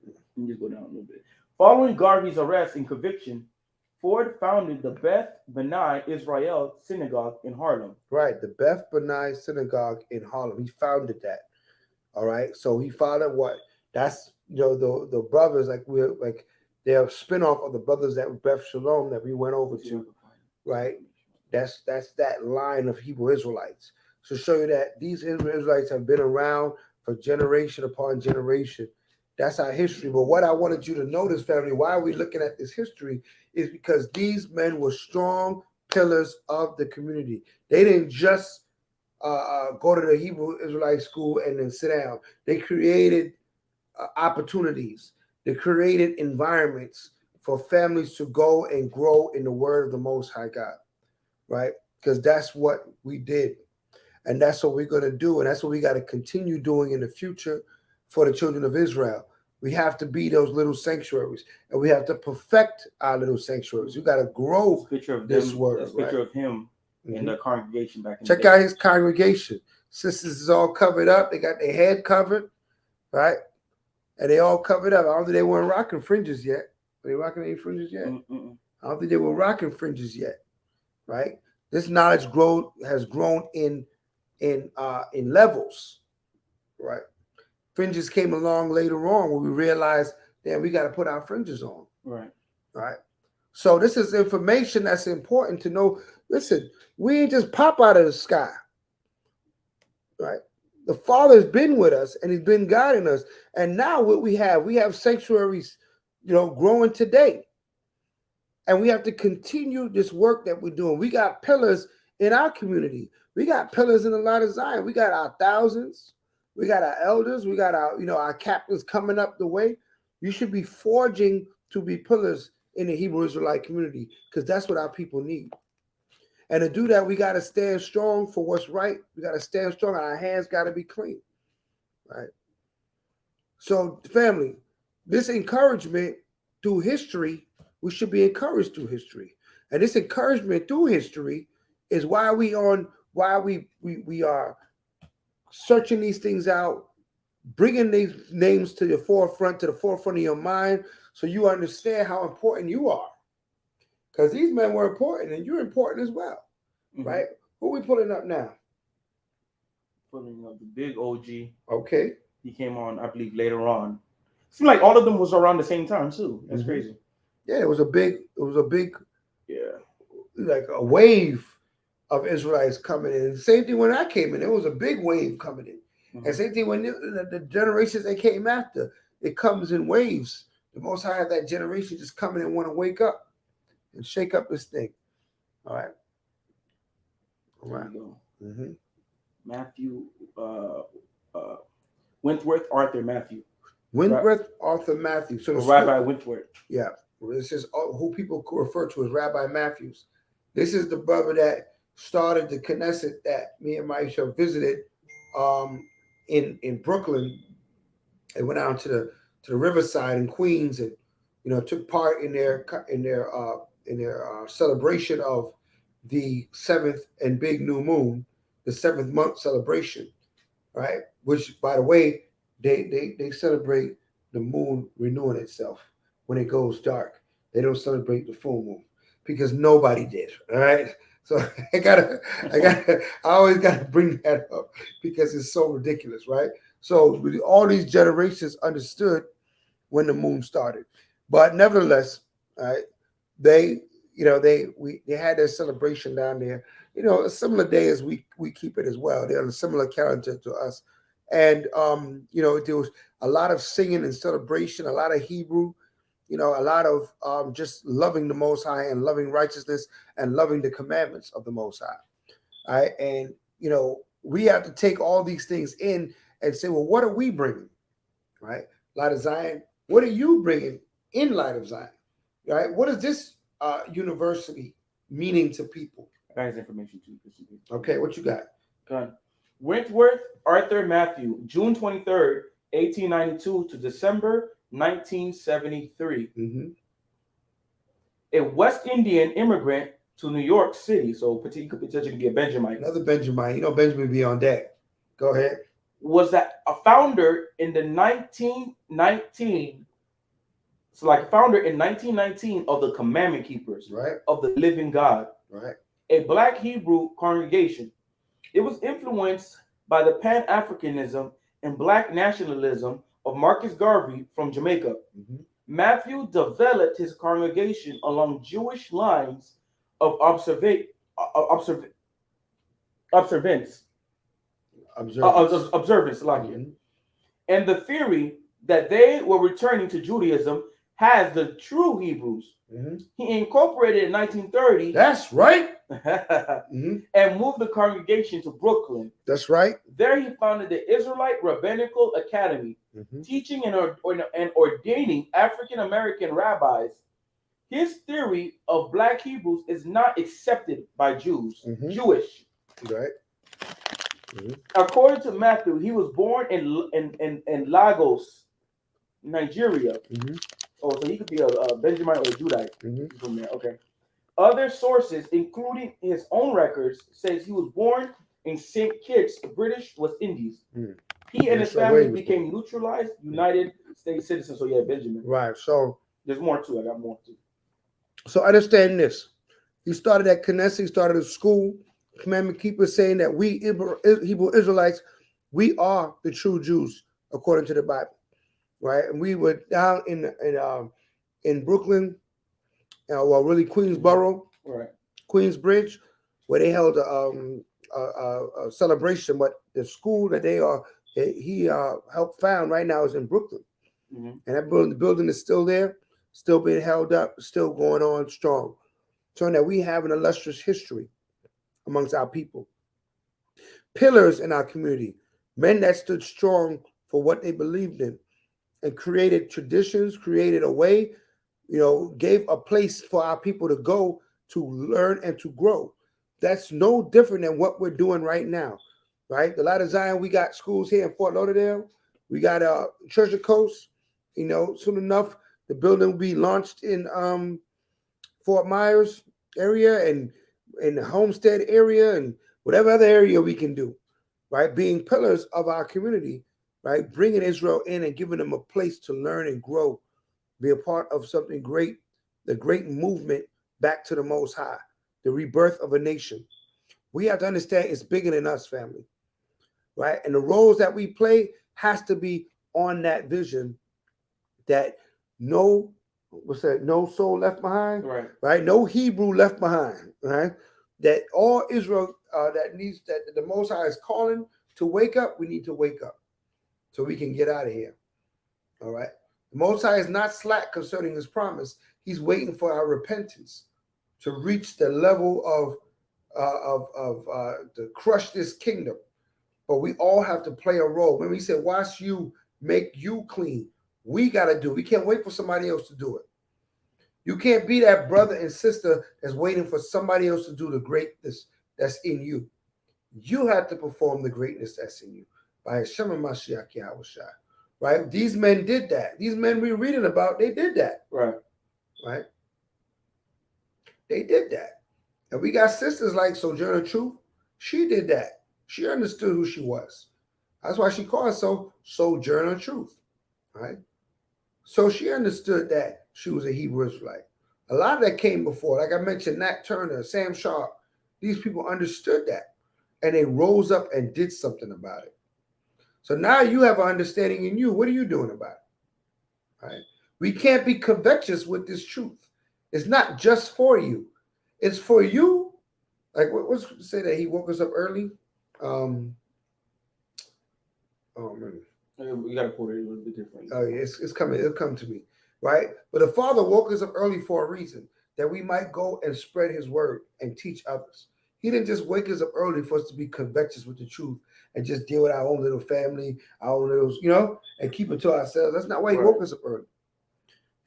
Let me just go down a little bit. Following Garvey's arrest and conviction, Ford founded the Beth Benai Israel Synagogue in Harlem. Right, the Beth Benai Synagogue in Harlem. He founded that. All right, so he founded what? That's the brothers they're a spinoff of the brothers that Beth Shalom that we went over to. Right, that's that line of Hebrew Israelites. To show you that these Hebrew Israelites have been around for generation upon generation. That's our history. But what I wanted you to notice, family, why are we looking at this history, is because these men were strong pillars of the community. They didn't just go to the Hebrew Israelite school and then sit down. They created opportunities. They created environments for families to go and grow in the word of the Most High God, right? Because that's what we did. And that's what we're going to do. And that's what we got to continue doing in the future for the children of Israel. We have to be those little sanctuaries, and we have to perfect our little sanctuaries. We got to grow this word. This picture of him in the congregation back in Check the day. out his congregation. Sisters is all covered up. They got their head covered, right? And they all covered up. I don't think they weren't rocking fringes yet. Are they rocking any fringes yet? I don't think they were rocking fringes yet, right? This knowledge has grown in levels, right? Fringes came along later on when we realized, damn, we got to put our fringes on. Right. So this is information that's important to know. Listen, we ain't just pop out of the sky. Right. The Father's been with us and he's been guiding us. And now what we have sanctuaries, growing today. And we have to continue this work that we're doing. We got pillars in our community. We got pillars in the Light of Zion. We got our thousands. We got our elders. We got our captains coming up the way. You should be forging to be pillars in the Hebrew Israelite community because that's what our people need. And to do that, we got to stand strong for what's right. We got to stand strong. Our hands got to be clean, right? So, family, this encouragement through history, we should be encouraged through history. And this encouragement through history is why we are searching these things out, bringing these names to the forefront of your mind, so you understand how important you are. Because these men were important, and you're important as well, right? Who are we pulling up now? Pulling up the big OG. Okay. He came on, I believe, later on. Seems like all of them was around the same time too. That's crazy. Yeah, it was a big, like a wave of Israelites coming in. Same thing when I came in, it was a big wave coming in. And same thing when the generations that came after, it comes in waves. The Most High had that generation just coming and want to wake up and shake up this thing. All right. Matthew, Wentworth Arthur Matthew. Arthur Matthew. So Rabbi Wentworth. Yeah. This is who people refer to as Rabbi Matthews. This is the brother that started the Knesset that me and Maisha visited in Brooklyn. They went out to the riverside in Queens and took part in their celebration of the 7th and big new moon, the 7th month celebration, right? Which, by the way, they celebrate the moon renewing itself when it goes dark. They don't celebrate the full moon because nobody did. All right. So I always gotta bring that up because it's so ridiculous, right? So all these generations understood when the moon started, but nevertheless, right? They had their celebration down there. A similar day as we keep it as well. They're on a similar calendar to us, and there was a lot of singing and celebration, a lot of Hebrew. A lot of just loving the Most High and loving righteousness and loving the commandments of the Most High. All right. And, we have to take all these things in and say, well, what are we bringing? Right? Light of Zion. What are you bringing in Light of Zion? Right? What is this university meaning to people? I got his information too. Okay. What you got? Gun. Wentworth Arthur Matthew, June 23rd, 1892 to December 1973. A West Indian immigrant to New York City, so he could potentially be a Benjamite. Another Benjamite. Benjamin be on deck. Go ahead. Was that a founder in the 1919? So, like a founder in 1919 of the Commandment Keepers, right, of the Living God, right, a Black Hebrew congregation. It was influenced by the Pan-Africanism and Black nationalism of Marcus Garvey from Jamaica. Matthew developed his congregation along Jewish lines of observance, and the theory that they were returning to Judaism has the true Hebrews. He incorporated in 1930. That's right. And moved the congregation to Brooklyn. That's right. There he founded the Israelite Rabbinical Academy, teaching and ordaining African American rabbis. His theory of Black Hebrews is not accepted by Jews. Jewish. Right. According to Matthew, he was born in Lagos, Nigeria. Oh, so he could be a Benjamin or a Judite from there. Okay. Other sources, including his own records, says he was born in St. Kitts, British West Indies. He and his family became neutralized United States citizens. So yeah, Benjamin. Right. So there's more too. I got more too. So understand this. He started at Knesset, he started a school, commandment keeper, saying that we Hebrew Israelites, we are the true Jews according to the Bible, right? And we were down in Brooklyn, well, really Queensboro, right, Queensbridge, where they held a celebration. But the school that he helped found right now is in Brooklyn, and that the building is still there, still being held up, still going on strong. Showing that we have an illustrious history amongst our people. Pillars in our community, men that stood strong for what they believed in and created traditions, created a way, gave a place for our people to go to learn and to grow. That's no different than what we're doing right now, right? The Light of Zion, we got schools here in Fort Lauderdale. We got Treasure Coast. Soon enough, the building will be launched in Fort Myers area and in the Homestead area and whatever other area we can do, right? Being pillars of our community, right? Bringing Israel in and giving them a place to learn and grow, be a part of something great, the great movement back to the Most High, the rebirth of a nation. We have to understand it's bigger than us, family, right? And the roles that we play has to be on that vision that no soul left behind, right? No Hebrew left behind, right? That all Israel that the Most High is calling to wake up, we need to wake up so we can get out of here. All right. The Most High is not slack concerning his promise. He's waiting for our repentance to reach the level to crush this kingdom. But we all have to play a role. When we said, "Wash you, make you clean," we got to do. We can't wait for somebody else to do it. You can't be that brother and sister that's waiting for somebody else to do the greatness that's in you. You have to perform the greatness that's in you by Hashem Mashiach Yahushua. Right? These men did that. These men we're reading about, they did that. Right. Right? They did that. And we got sisters like Sojourner Truth. She did that. She understood who she was. That's why she called herself Sojourner Truth. Right? So she understood that she was a Hebrew Israelite. A lot of that came before. Like I mentioned, Nat Turner, Sam Sharp. These people understood that. And they rose up and did something about it. So now you have an understanding in you. What are you doing about it? Right? We can't be covetous with this truth. It's not just for you. It's for you. Like what's say that he woke us up early? Oh man. We gotta put it a little bit different. Oh yeah, it's coming. It'll come to me, right? But the Father woke us up early for a reason, that we might go and spread His word and teach others. He didn't just wake us up early for us to be covetous with the truth and just deal with our own little family, our own little, and keep it to ourselves. That's not why He woke us up early.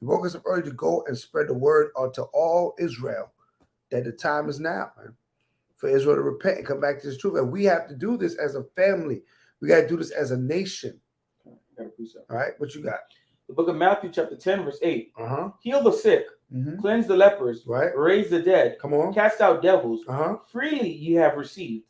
He woke us up early to go and spread the word unto all Israel that the time is now, man, for Israel to repent and come back to this truth. And we have to do this as a family. We got to do this as a nation. All right, what you got? The book of Matthew, chapter 10, verse 8. Heal the sick, cleanse the lepers, raise the dead, cast out devils. Freely ye have received,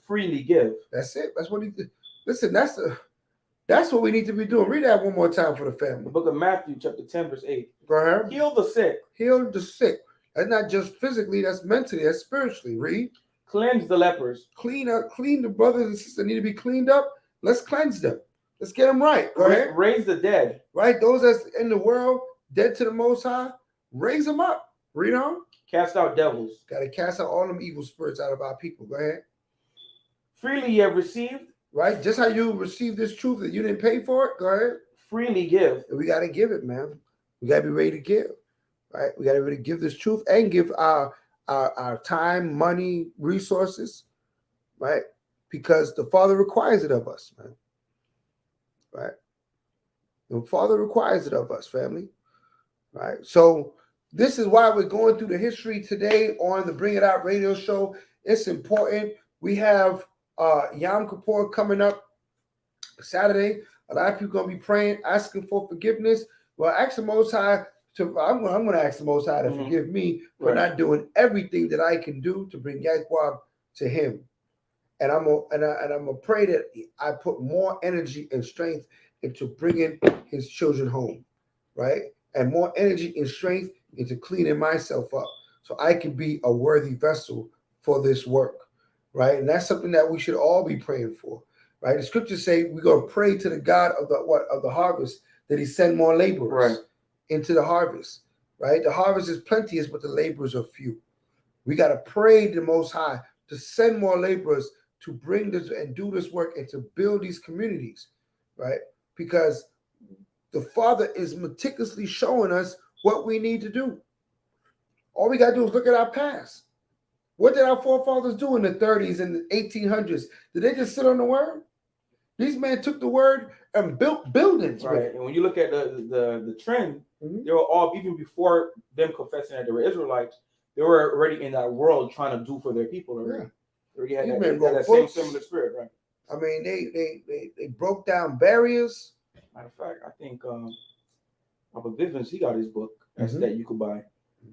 freely give. That's it. That's what he did. Listen, that's what we need to be doing. Read that one more time for the family. The book of Matthew, chapter 10, verse 8. Go ahead. Heal the sick. Heal the sick. That's not just physically, that's mentally, that's spiritually. Read. Cleanse the lepers. Clean the brothers and sisters that need to be cleaned up. Let's cleanse them. Let's get them right. Go ahead. Raise the dead. Right? Those that's in the world, dead to the Most High, raise them up. Read on. Cast out devils. Got to cast out all them evil spirits out of our people. Go ahead. Freely you have received. Right? Just how you received this truth that you didn't pay for it. Go ahead. Freely give. And we got to give it, man. We got to be ready to give. Right? We got to be ready to give this truth and give our time, money, resources. Right? Because the Father requires it of us, man. Right? The Father requires it of us, family. Right? So this is why we're going through the history today on the Bring It Out radio show. It's important. We have Yom Kippur coming up Saturday. A lot of people gonna be praying, asking for forgiveness. Well, ask the Most High to. I'm gonna ask the Most High to forgive me for not doing everything that I can do to bring Yaquab to Him. And I'm gonna pray that I put more energy and strength into bringing His children home, right? And more energy and strength into cleaning myself up, so I can be a worthy vessel for this work, right? And that's something that we should all be praying for, right? The scriptures say we're gonna pray to the God of the harvest that He send more laborers into the harvest, right? The harvest is plenteous, but the laborers are few. We gotta pray to the Most High to send more laborers to bring this and do this work and to build these communities, right? Because the Father is meticulously showing us what we need to do. All we got to do is look at our past. What did our forefathers do in the 30s and the 1800s? Did they just sit on the word? These men took the word and built buildings. Right. And when you look at the trend, they were all, even before them confessing that they were Israelites, they were already in that world trying to do for their people already. Yeah. Already had that same similar spirit, right? I mean, they broke down barriers. Matter of fact, I think Papa Bivens, he got his book that you could buy.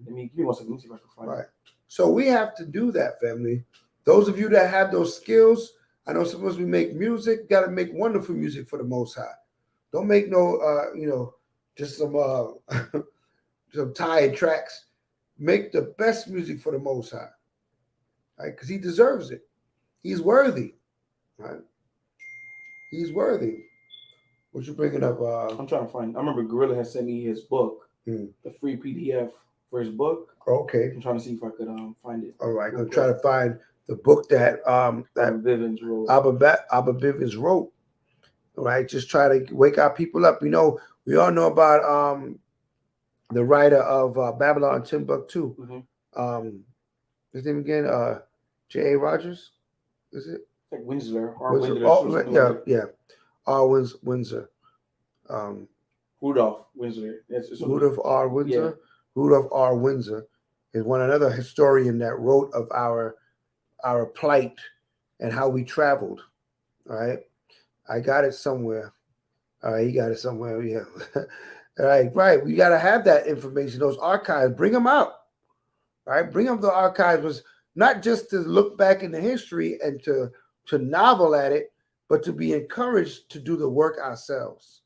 Let me give me one second. Let me see if I can find it. So we have to do that, family. Those of you that have those skills, I know sometimes we make music, got to make wonderful music for the Most High. Don't make no, just some some tired tracks. Make the best music for the Most High, right? Because He deserves it. He's worthy, right? He's worthy. What you bringing up? I'm trying to find. I remember Gorilla had sent me his book, the free PDF for his book. Okay. I'm trying to see if I could find it. All right, I'm trying to find the book that Bivens wrote. Abba Bivens wrote. All right, just try to wake our people up. You know, we all know about the writer of Babylon Timbuktu. His name again? J.A. Rogers. Is it? Like Winslow. Yeah. R. Windsor. Rudolph Windsor. Rudolph R. Windsor. Yeah. Rudolph R. Windsor is another historian that wrote of our plight and how we traveled. All right. I got it somewhere. All right, he got it somewhere. Yeah. All right. We got to have that information, those archives. Bring them out. All right. Bring up the archives, was not just to look back in the history and to novel at it, but to be encouraged to do the work ourselves,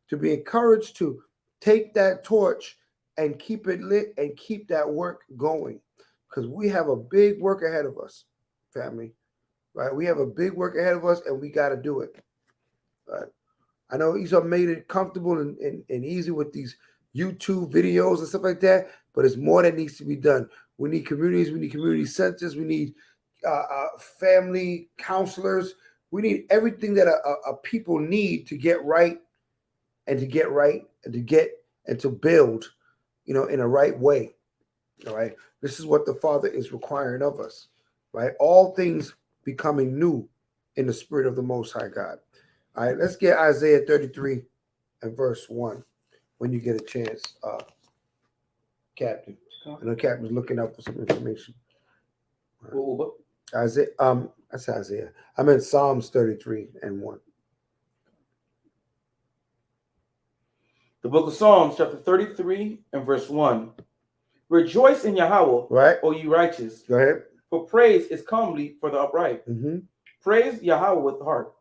to be encouraged to take that torch and keep it lit and keep that work going, because we have a big work ahead of us, family, right? We have a big work ahead of us, and we got to do it. Right? I know Esau made it comfortable and easy with these YouTube videos and stuff like that, but it's more that needs to be done. We need communities. We need community centers. We need family counselors. We need everything that a people need to get right and to build, in a right way. All right. This is what the Father is requiring of us, right? All things becoming new in the spirit of the Most High God. All right. Let's get Isaiah 33 and verse 1 when you get a chance, Captain. I know Captain's looking up for some information. Right. Isaiah, that's Isaiah. I meant Psalms 33 and 1. The book of Psalms, chapter 33 and verse 1. Rejoice in Yahweh, right, O ye righteous. Go ahead. For praise is comely for the upright. Praise Yahweh with the harp.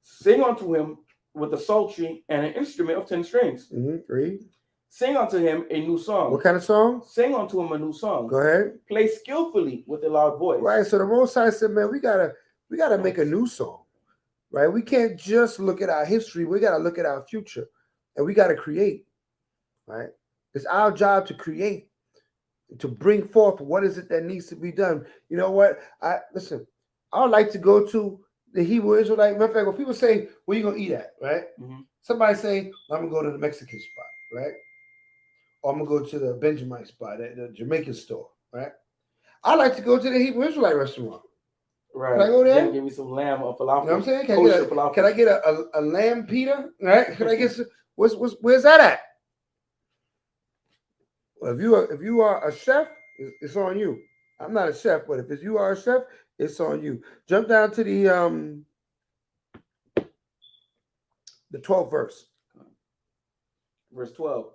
Sing unto him with a psaltery and an instrument of 10 strings. Read. Sing unto him a new song. What kind of song? Sing unto him a new song. Go ahead. Play skillfully with a loud voice. Right. So the Most High said, man, we gotta make a new song. Right. We can't just look at our history. We gotta look at our future, and we gotta create. Right. It's our job to create, to bring forth what is it that needs to be done. You know what? I would like to go to the Hebrew Israelite. Matter of fact, when people say, where you gonna eat at, right? Somebody say, I'm gonna go to the Mexican spot, right? Or I'm gonna go to the Benjamin spot, the Jamaican store, right? I like to go to the Hebrew Israelite restaurant. Right. Can I go there? Give me some lamb or falafel. You know what I'm saying? Can I get a lamb pita? Right? Can I get some, where's that at? Well, if you are a chef, it's on you. I'm not a chef, but if you are a chef, it's on you. Jump down to The 12th verse. Verse 12.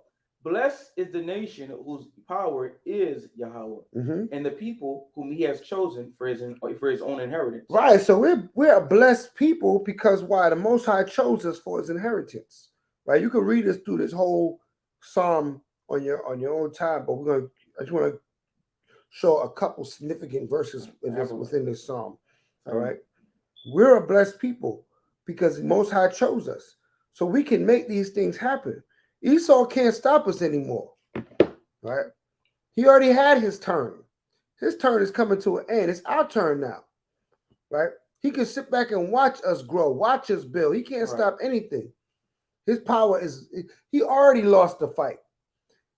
Blessed is the nation whose power is Yahweh, and the people whom he has chosen for his own inheritance. Right. So we're a blessed people because why? The Most High chose us for his inheritance. Right. You can read this through this whole psalm on your own time, but I just want to show a couple significant verses within this psalm. All right. We're a blessed people because the Most High chose us. So we can make these things happen. Esau can't stop us anymore. Right? He already had his turn. His turn is coming to an end. It's our turn now. Right? He can sit back and watch us grow, watch us build. He can't stop anything. His power he already lost the fight.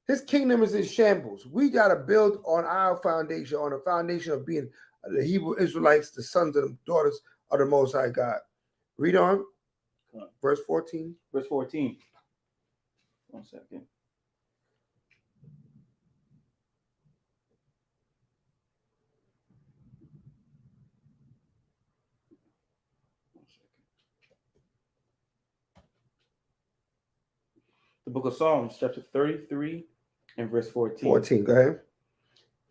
His kingdom is in shambles. We got to build on our foundation, on the foundation of being the Hebrew Israelites, the sons and daughters of the Most High God. Read on. Verse 14. Verse 14. 1 second. The book of Psalms, chapter 33 and verse 14. 14, go ahead.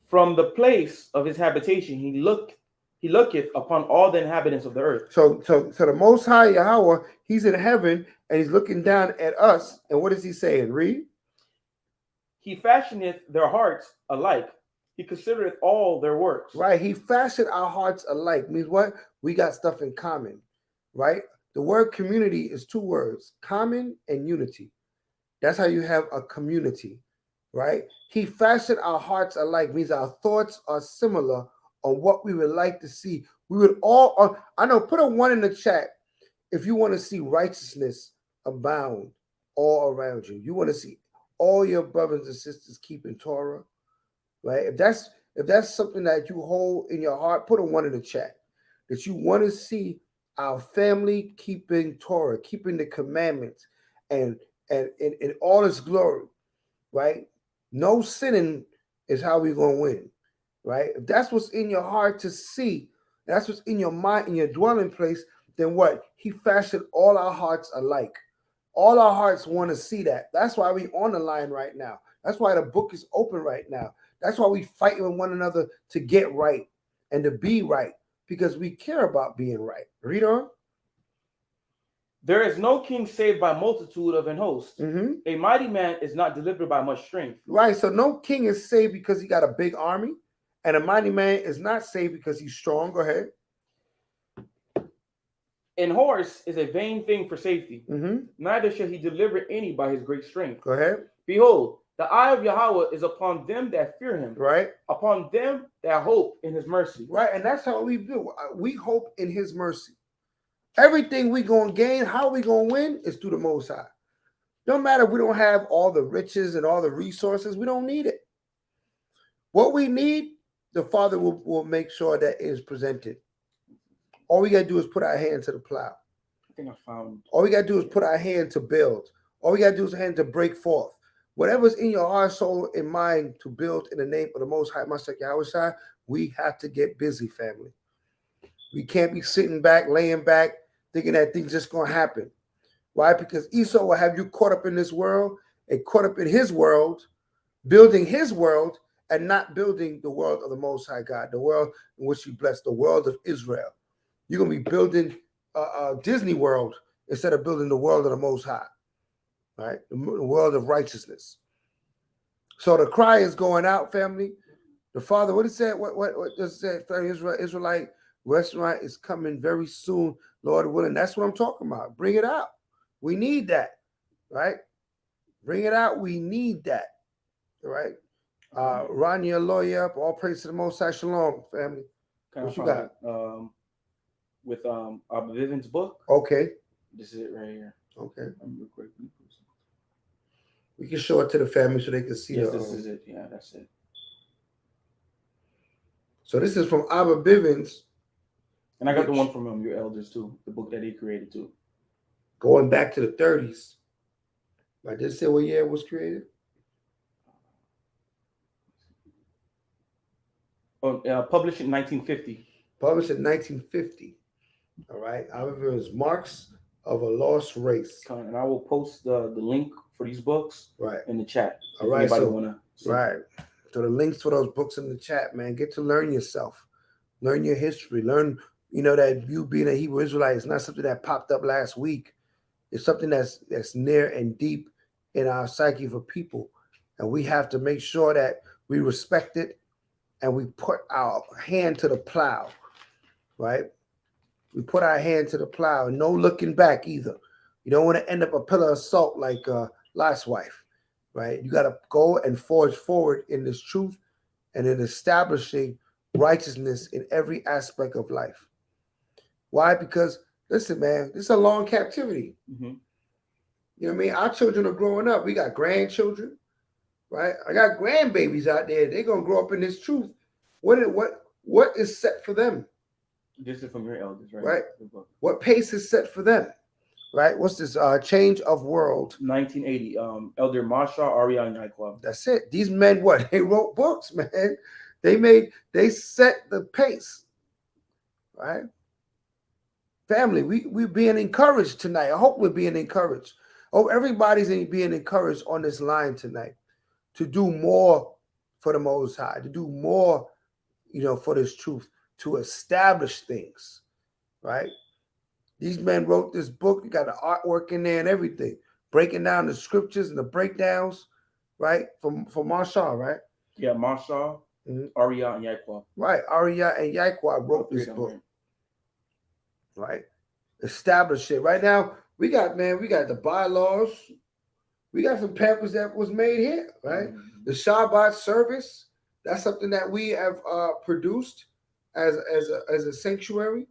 From the place of his habitation, he looketh upon all the inhabitants of the earth. So the Most High Yahweh, he's in heaven and he's looking down at us. And what is he saying? Read. He fashioneth their hearts alike. He considereth all their works. Right. He fashioned our hearts alike. Means what? We got stuff in common. Right? The word community is two words, common and unity. That's how you have a community. Right? He fashioned our hearts alike, means our thoughts are similar on what we would like to see. We would all, I know, put a 1 in the chat if you want to see righteousness abound all around you. You want to see all your brothers and sisters keeping Torah, right? If that's something that you hold in your heart, put a 1 in the chat. That you want to see our family keeping Torah, keeping the commandments, and in all its glory, right? No sinning is how we're gonna win, right? If that's what's in your heart to see, that's what's in your mind, in your dwelling place, then what? He fashioned all our hearts alike. All our hearts want to see that. That's why we on the line right now. That's why the book is open right now. That's why we fight with one another to get right and to be right, because we care about being right. Read on. There is no king saved by multitude of an host. A mighty man is not delivered by much strength. Right. So no king is saved because he got a big army, and a mighty man is not saved because he's strong. Go ahead. An horse is a vain thing for safety. Neither shall he deliver any by his great strength. Go ahead. Behold, the eye of Yahweh is upon them that fear him. Right. Upon them that hope in his mercy. Right. And that's how we do. We hope in his mercy. Everything we gonna gain, how we gonna win, is through the Most High. Don't matter if we don't have all the riches and all the resources, we don't need it. What we need, the Father will make sure that is presented. All we gotta do is put our hand to the plow. I think I found. All we gotta do is put our hand to build. All we gotta do is hand to break forth. Whatever's in your heart, soul, and mind to build in the name of the Most High, Master Yahweh, we have to get busy, family. We can't be sitting back, laying back, thinking that things just gonna happen. Why? Because Esau will have you caught up in this world and caught up in his world, building his world, and not building the world of the Most High God, the world in which he blessed, the world of Israel. You're gonna be building Disney World instead of building the world of the Most High, right? The world of righteousness. So the cry is going out, family. The Father, what is that? What does it say? Israelite restaurant is coming very soon, Lord willing. That's what I'm talking about. Bring it out. We need that, right? Bring it out. We need that, right? Ronnie, a lawyer up. All praise to the Most High. Shalom, family. What you got? With Abba Vivian's book. Okay. This is it right here. Okay. We can show it to the family so they can see. Yes, this is it. Yeah, that's it. So this is from Abba Bivens. And I got the one from your elders too, the book that he created too. Going back to the 30s. I just said what year it was created. Published in 1950. Published in 1950. All right. Abba Bivens, Marx of a lost race. And I will post the link for these books in the chat. All right. So, wanna So the links for those books in the chat, man. Get to learn yourself. Learn your history. Learn, that you being a Hebrew Israelite is not something that popped up last week. It's something that's near and deep in our psyche for people. And we have to make sure that we respect it and we put our hand to the plow, right? We put our hand to the plow and no looking back either. You don't want to end up a pillar of salt like Lot's wife, right? You got to go and forge forward in this truth and in establishing righteousness in every aspect of life. Why? Because, listen, man, this is a long captivity. Mm-hmm. You know what I mean? Our children are growing up. We got grandchildren, right? I got grandbabies out there. They're going to grow up in this truth. What is set for them? This is from your elders, right? Right. What pace is set for them? Right. What's this? Change of World. 1980. Elder Masha, Arya, and Yaquab. That's it. These men, what? They wrote books, man. They set the pace. Right. Family, we're being encouraged tonight. I hope we're being encouraged. Oh, everybody's being encouraged on this line tonight to do more for the Most High, to do more, for this truth, to establish things, right? These men wrote this book. You got the artwork in there and everything, breaking down the scriptures and the breakdowns, right? From Marshall, right? Yeah, Marshall, Arya, and Yaquab. Right, Arya and Yaquab wrote this book. Right, establish it. Right now, we got the bylaws. We got some pamphlets that was made here, right? Mm-hmm. The Shabbat service. That's something that we have produced as a sanctuary,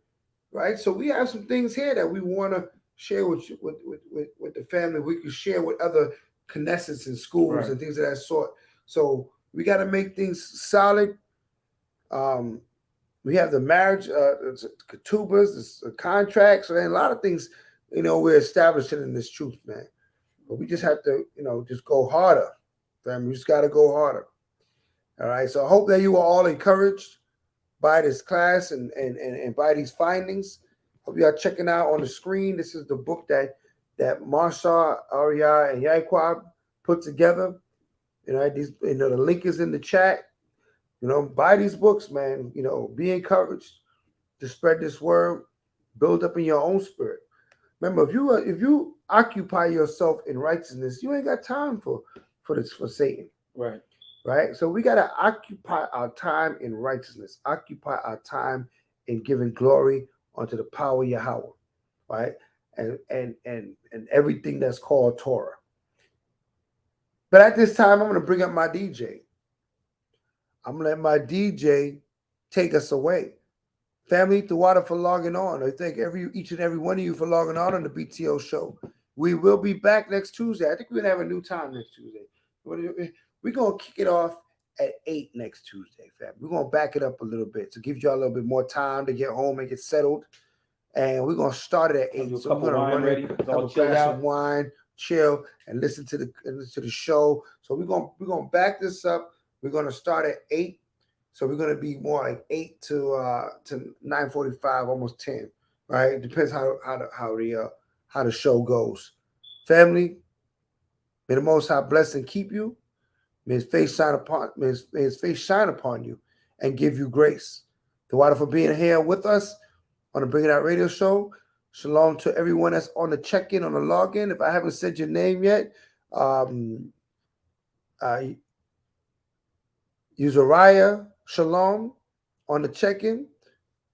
right? So we have some things here that we want to share with the family. We can share with other Knessets and schools and things of that sort. So we got to make things solid. We have the marriage, ketubas, the contracts, and a lot of things, we're establishing in this truth, man. But we just have to, just go harder, family. We just got to go harder. All right. So I hope that you are all encouraged by this class and by these findings. Hope you are checking out on the screen. This is the book that Marsha, Arya, and Yaquab put together. The link is in the chat. Buy these books, man. Be encouraged to spread this word, build up in your own spirit. Remember, if you occupy yourself in righteousness, you ain't got time for Satan. Right. Right. So we gotta occupy our time in righteousness, occupy our time in giving glory unto the power of Yahweh, right? And everything that's called Torah. But at this time, I'm gonna bring up my DJ. I'm going to let my DJ take us away. Family, the water for logging on. I thank each and every one of you for logging on the BTO show. We will be back next Tuesday. I think we're going to have a new time next Tuesday. We're going to kick it off at 8 next Tuesday, family. We're going to back it up a little bit to give y'all a little bit more time to get home and get settled. And we're going to start it at 8. So we're going to run it, have a glass of wine, chill, and listen to the show. So we're going to back this up. We're going to start at 8. So we're going to be more like 8 to 9:45, almost 10, right? It depends how the show goes. Family, may the Most High bless and keep you. May his face shine upon you and give you grace. The water for being here with us on the Bring It Out radio show. Shalom to everyone that's on the check-in, on the login. If I haven't said your name yet, Uzariah, shalom on the check-in.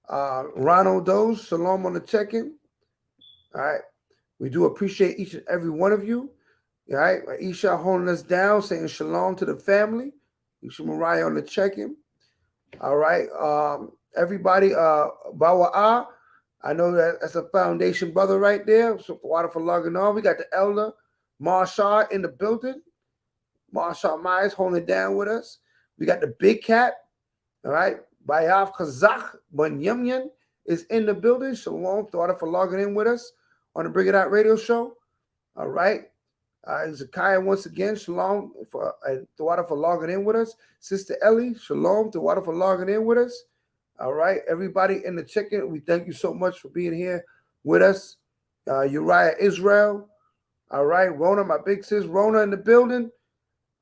Ronald Doe, shalom on the check-in. All right. We do appreciate each and every one of you. All right. Isha holding us down, saying shalom to the family. Isha Mariah on the check-in. All right. Everybody, Bawa'ah. I know that's a foundation brother right there. So water for logging on. We got the elder Marshall in the building. Marshall Myers holding it down with us. We got the big cat, all right. Bayav Kazakh Bunyamyan is in the building. Shalom, Thought for logging in with us on the Bring It Out radio show. All right. Zekiah once again, shalom for Thought for logging in with us. Sister Ellie, shalom, Thought for logging in with us. All right. Everybody in the check-in, we thank you so much for being here with us. Uriah Israel. All right, Rona, my big sis, Rona in the building.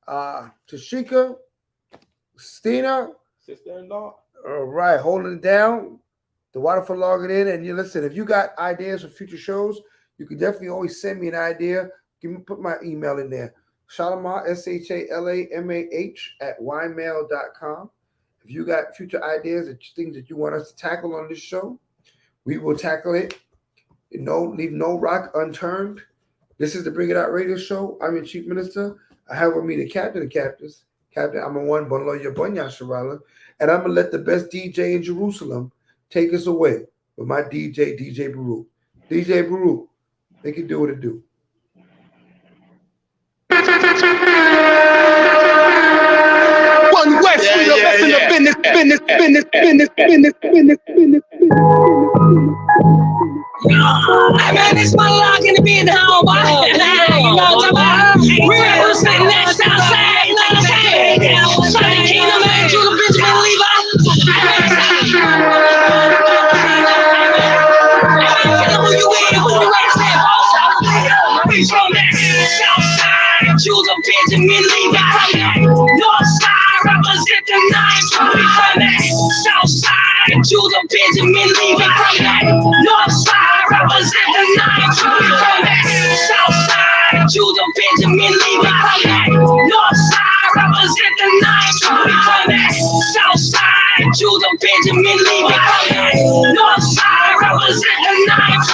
Tashika, Stina, sister-in-law. All right, holding it down. The water for logging in. And you listen, if you got ideas for future shows, you can definitely always send me an idea. Put my email in there. Shalamah, SHALAMAH @ymail.com. If you got future ideas and things that you want us to tackle on this show, we will tackle it. Leave no rock unturned. This is the Bring It Out Radio Show. I'm your Chief Minister. I have with me the Captain of Captains, Captain Amawan Bonloya Bonya Sharala, and I'm going to let the best DJ in Jerusalem take us away with my DJ Baruch. DJ Baruch, they can do what it do. One West, we the best in the business. Man, it's my luck in the being home, boy. You know what I'm talking about? We represent that Southside, you know what I'm saying? Sonny Kingdom, man, Judah Benjamin Levi. Who you with? Who you represent? We from that Southside, Judah Benjamin Levi. Northside, represent the 9. We from that Southside, Judah Benjamin Levi. Northside, represent the 9. Southside, Judah Benjamin Levi. Northside, represent the 9. Southside, Judah Benjamin Levi. Northside, represent the 9.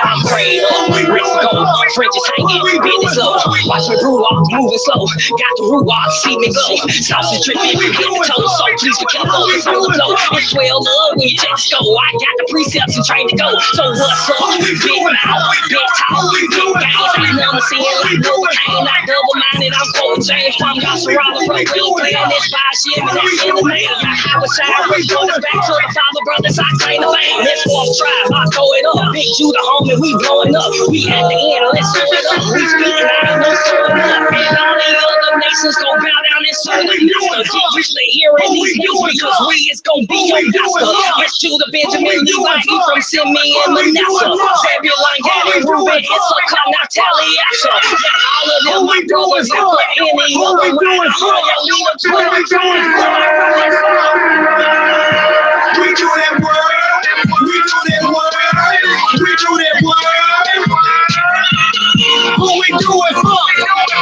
I'm praying up, wrist go, trenches hanging, business up. Watch me brew off, moving slow. Got the root off, see me go. Sausage dripping, hit the toe, so please be careful. It's on the flow, it's 12 up when you check the score. I got the precepts and trained to go. So what's up? Big mouth, big talk, big guys. I never seen like no cane, not double-minded. I'm cold James from Yasharala, bro. Real playing this 5 shit, and that's in the name. I was shy, we go back to the father, brothers. I claim the fame. This 4th tribe, I throw it up. Big Judah homie, we blowing up. We at the end, let's throw it up. We speaking out, no throwing up. And all the other nations gon' bow down and serve the master. Get used to hearing these news because we is gon' be your master. It's Judah Benjamin Levi, he from Simeon and Manasseh. Zebulun, Gad, and Reuben, Issachar, Naphtali, Asher. Yeah, all of them my brothers that put any other way. All y'all lead up to it. We do that word. We do that word. We do that word. Who we do it for?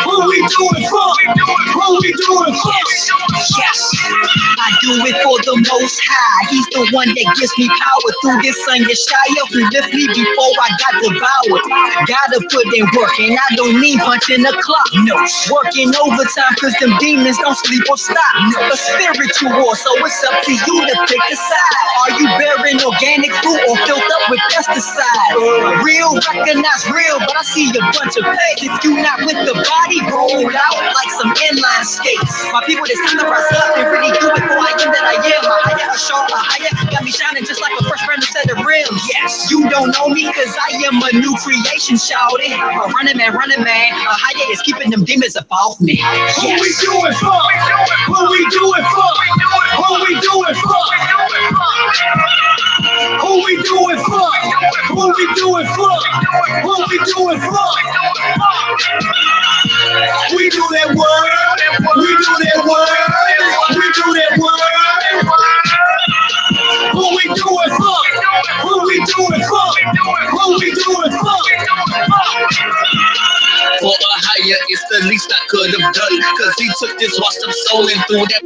Who we do it for? Who we do it for? Yes, I do it for the Most High. He's the one that gives me power through this son Yeshaya who left me before I got devoured. Gotta put in work, and I don't mean punching the clock. No, working overtime cause them demons don't sleep or stop. No, a spiritual war, so it's up to you to pick a side. Are you bearing organic fruit or filled up with pesticides? Real, recognize real, but I see a bunch of fakes. If you not with the body, roll out like some inline skates. My people, it's time to rise up and really do it for I am that I am. A higher, a short, a higher, got me shining just like a fresh brand new set of rims. Yes, you don't know me cause I am a new creation, shouting. A running man, a higher is keeping them demons above me. Yes. Who we do it for? Who we do it for? Who we do it for? Who we do it for? Who we do it for? Who we do it for? We do that word. We do that word. We do that word. Who we do it for? Who we do it for? Who we do it for? For a higher, it's the least I could have done. Cause he took this washed up soul and threw that.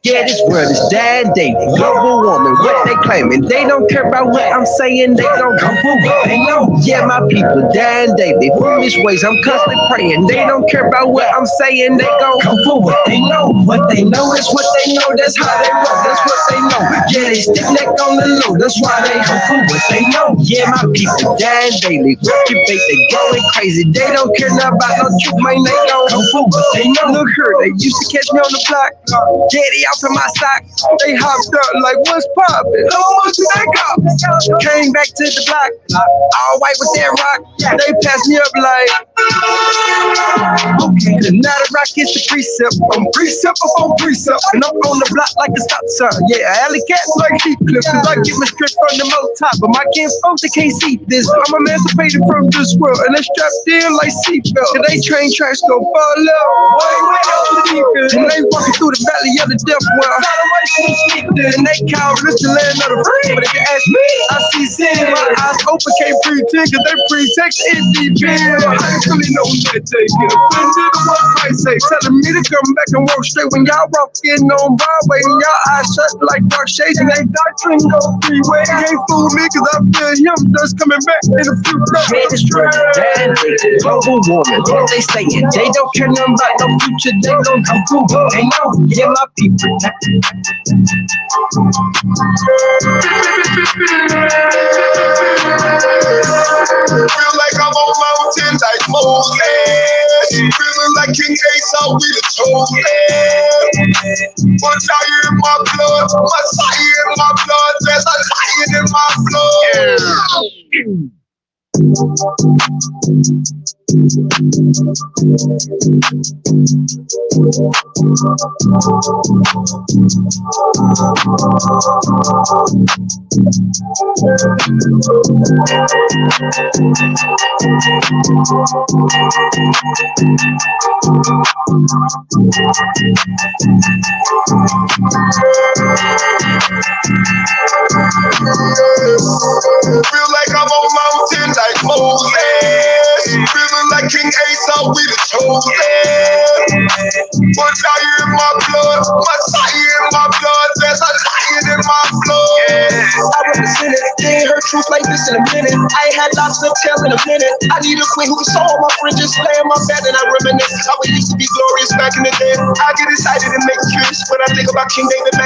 Yeah, this world is dead, they global woman, what they claiming. They don't care about what I'm saying, they don't come for what they know. Yeah, my people dead, they foolish ways, I'm constantly praying. They don't care about what I'm saying, they gon' come for what they know. What they know is what they know, that's how they roll, that's what they know. Yeah, they stick neck on the low, that's why they come for what they know. Yeah, my people dead daily, occupate, they going crazy. They don't care nothing about no truth, man, they gon' come for what they know. Look here, they used to catch me on the block, get it out to my sock. They hopped up like, what's poppin'? How much do they got? Came back to the block, all white with that rock. They passed me up like, okay, now the rock is the precept. I'm precept upon precept, and I'm on the block like a stop sign. Yeah, alley cat like heat clip, cause I get my strip from the most top, but my can't folks, they can't see this. I'm emancipated from this world, and they strapped in like seatbelt. And they train tracks go fall up, and they walking through the valley of the death well. And they call this the land of the free, but if you ask me, I see sin. My eyes open, can't pretend, cause they pretext NDP. I ain't really know that they get offended to what I say, telling me to come back and walk straight when y'all walking on Broadway and y'all eyes shut like dark shades and they doctrine go freeway. He ain't fool me cause I feel him just coming back in a few days. Global warming, what they saying? They don't care nothing about no future, they gon' come cool. They know, yeah, my people. Feel like I'm on mountain like Moses. Feeling like King Esau, we the chosen. But fire in my blood, Messiah in my blood, there's a lion in my blood. Feel like I'm on mountain like Moses. Feeling like King Esau, we the chosen. But fire in my blood, Messiah in my blood, there's a lion in my blood. I represent it, they ain't heard truth like this in a minute. I ain't had lots to tell in a minute. I need a queen who can solve my fringes, lay in my bed and I reminisce how it used to be glorious back in the day. I get excited and make trips when I think about King David.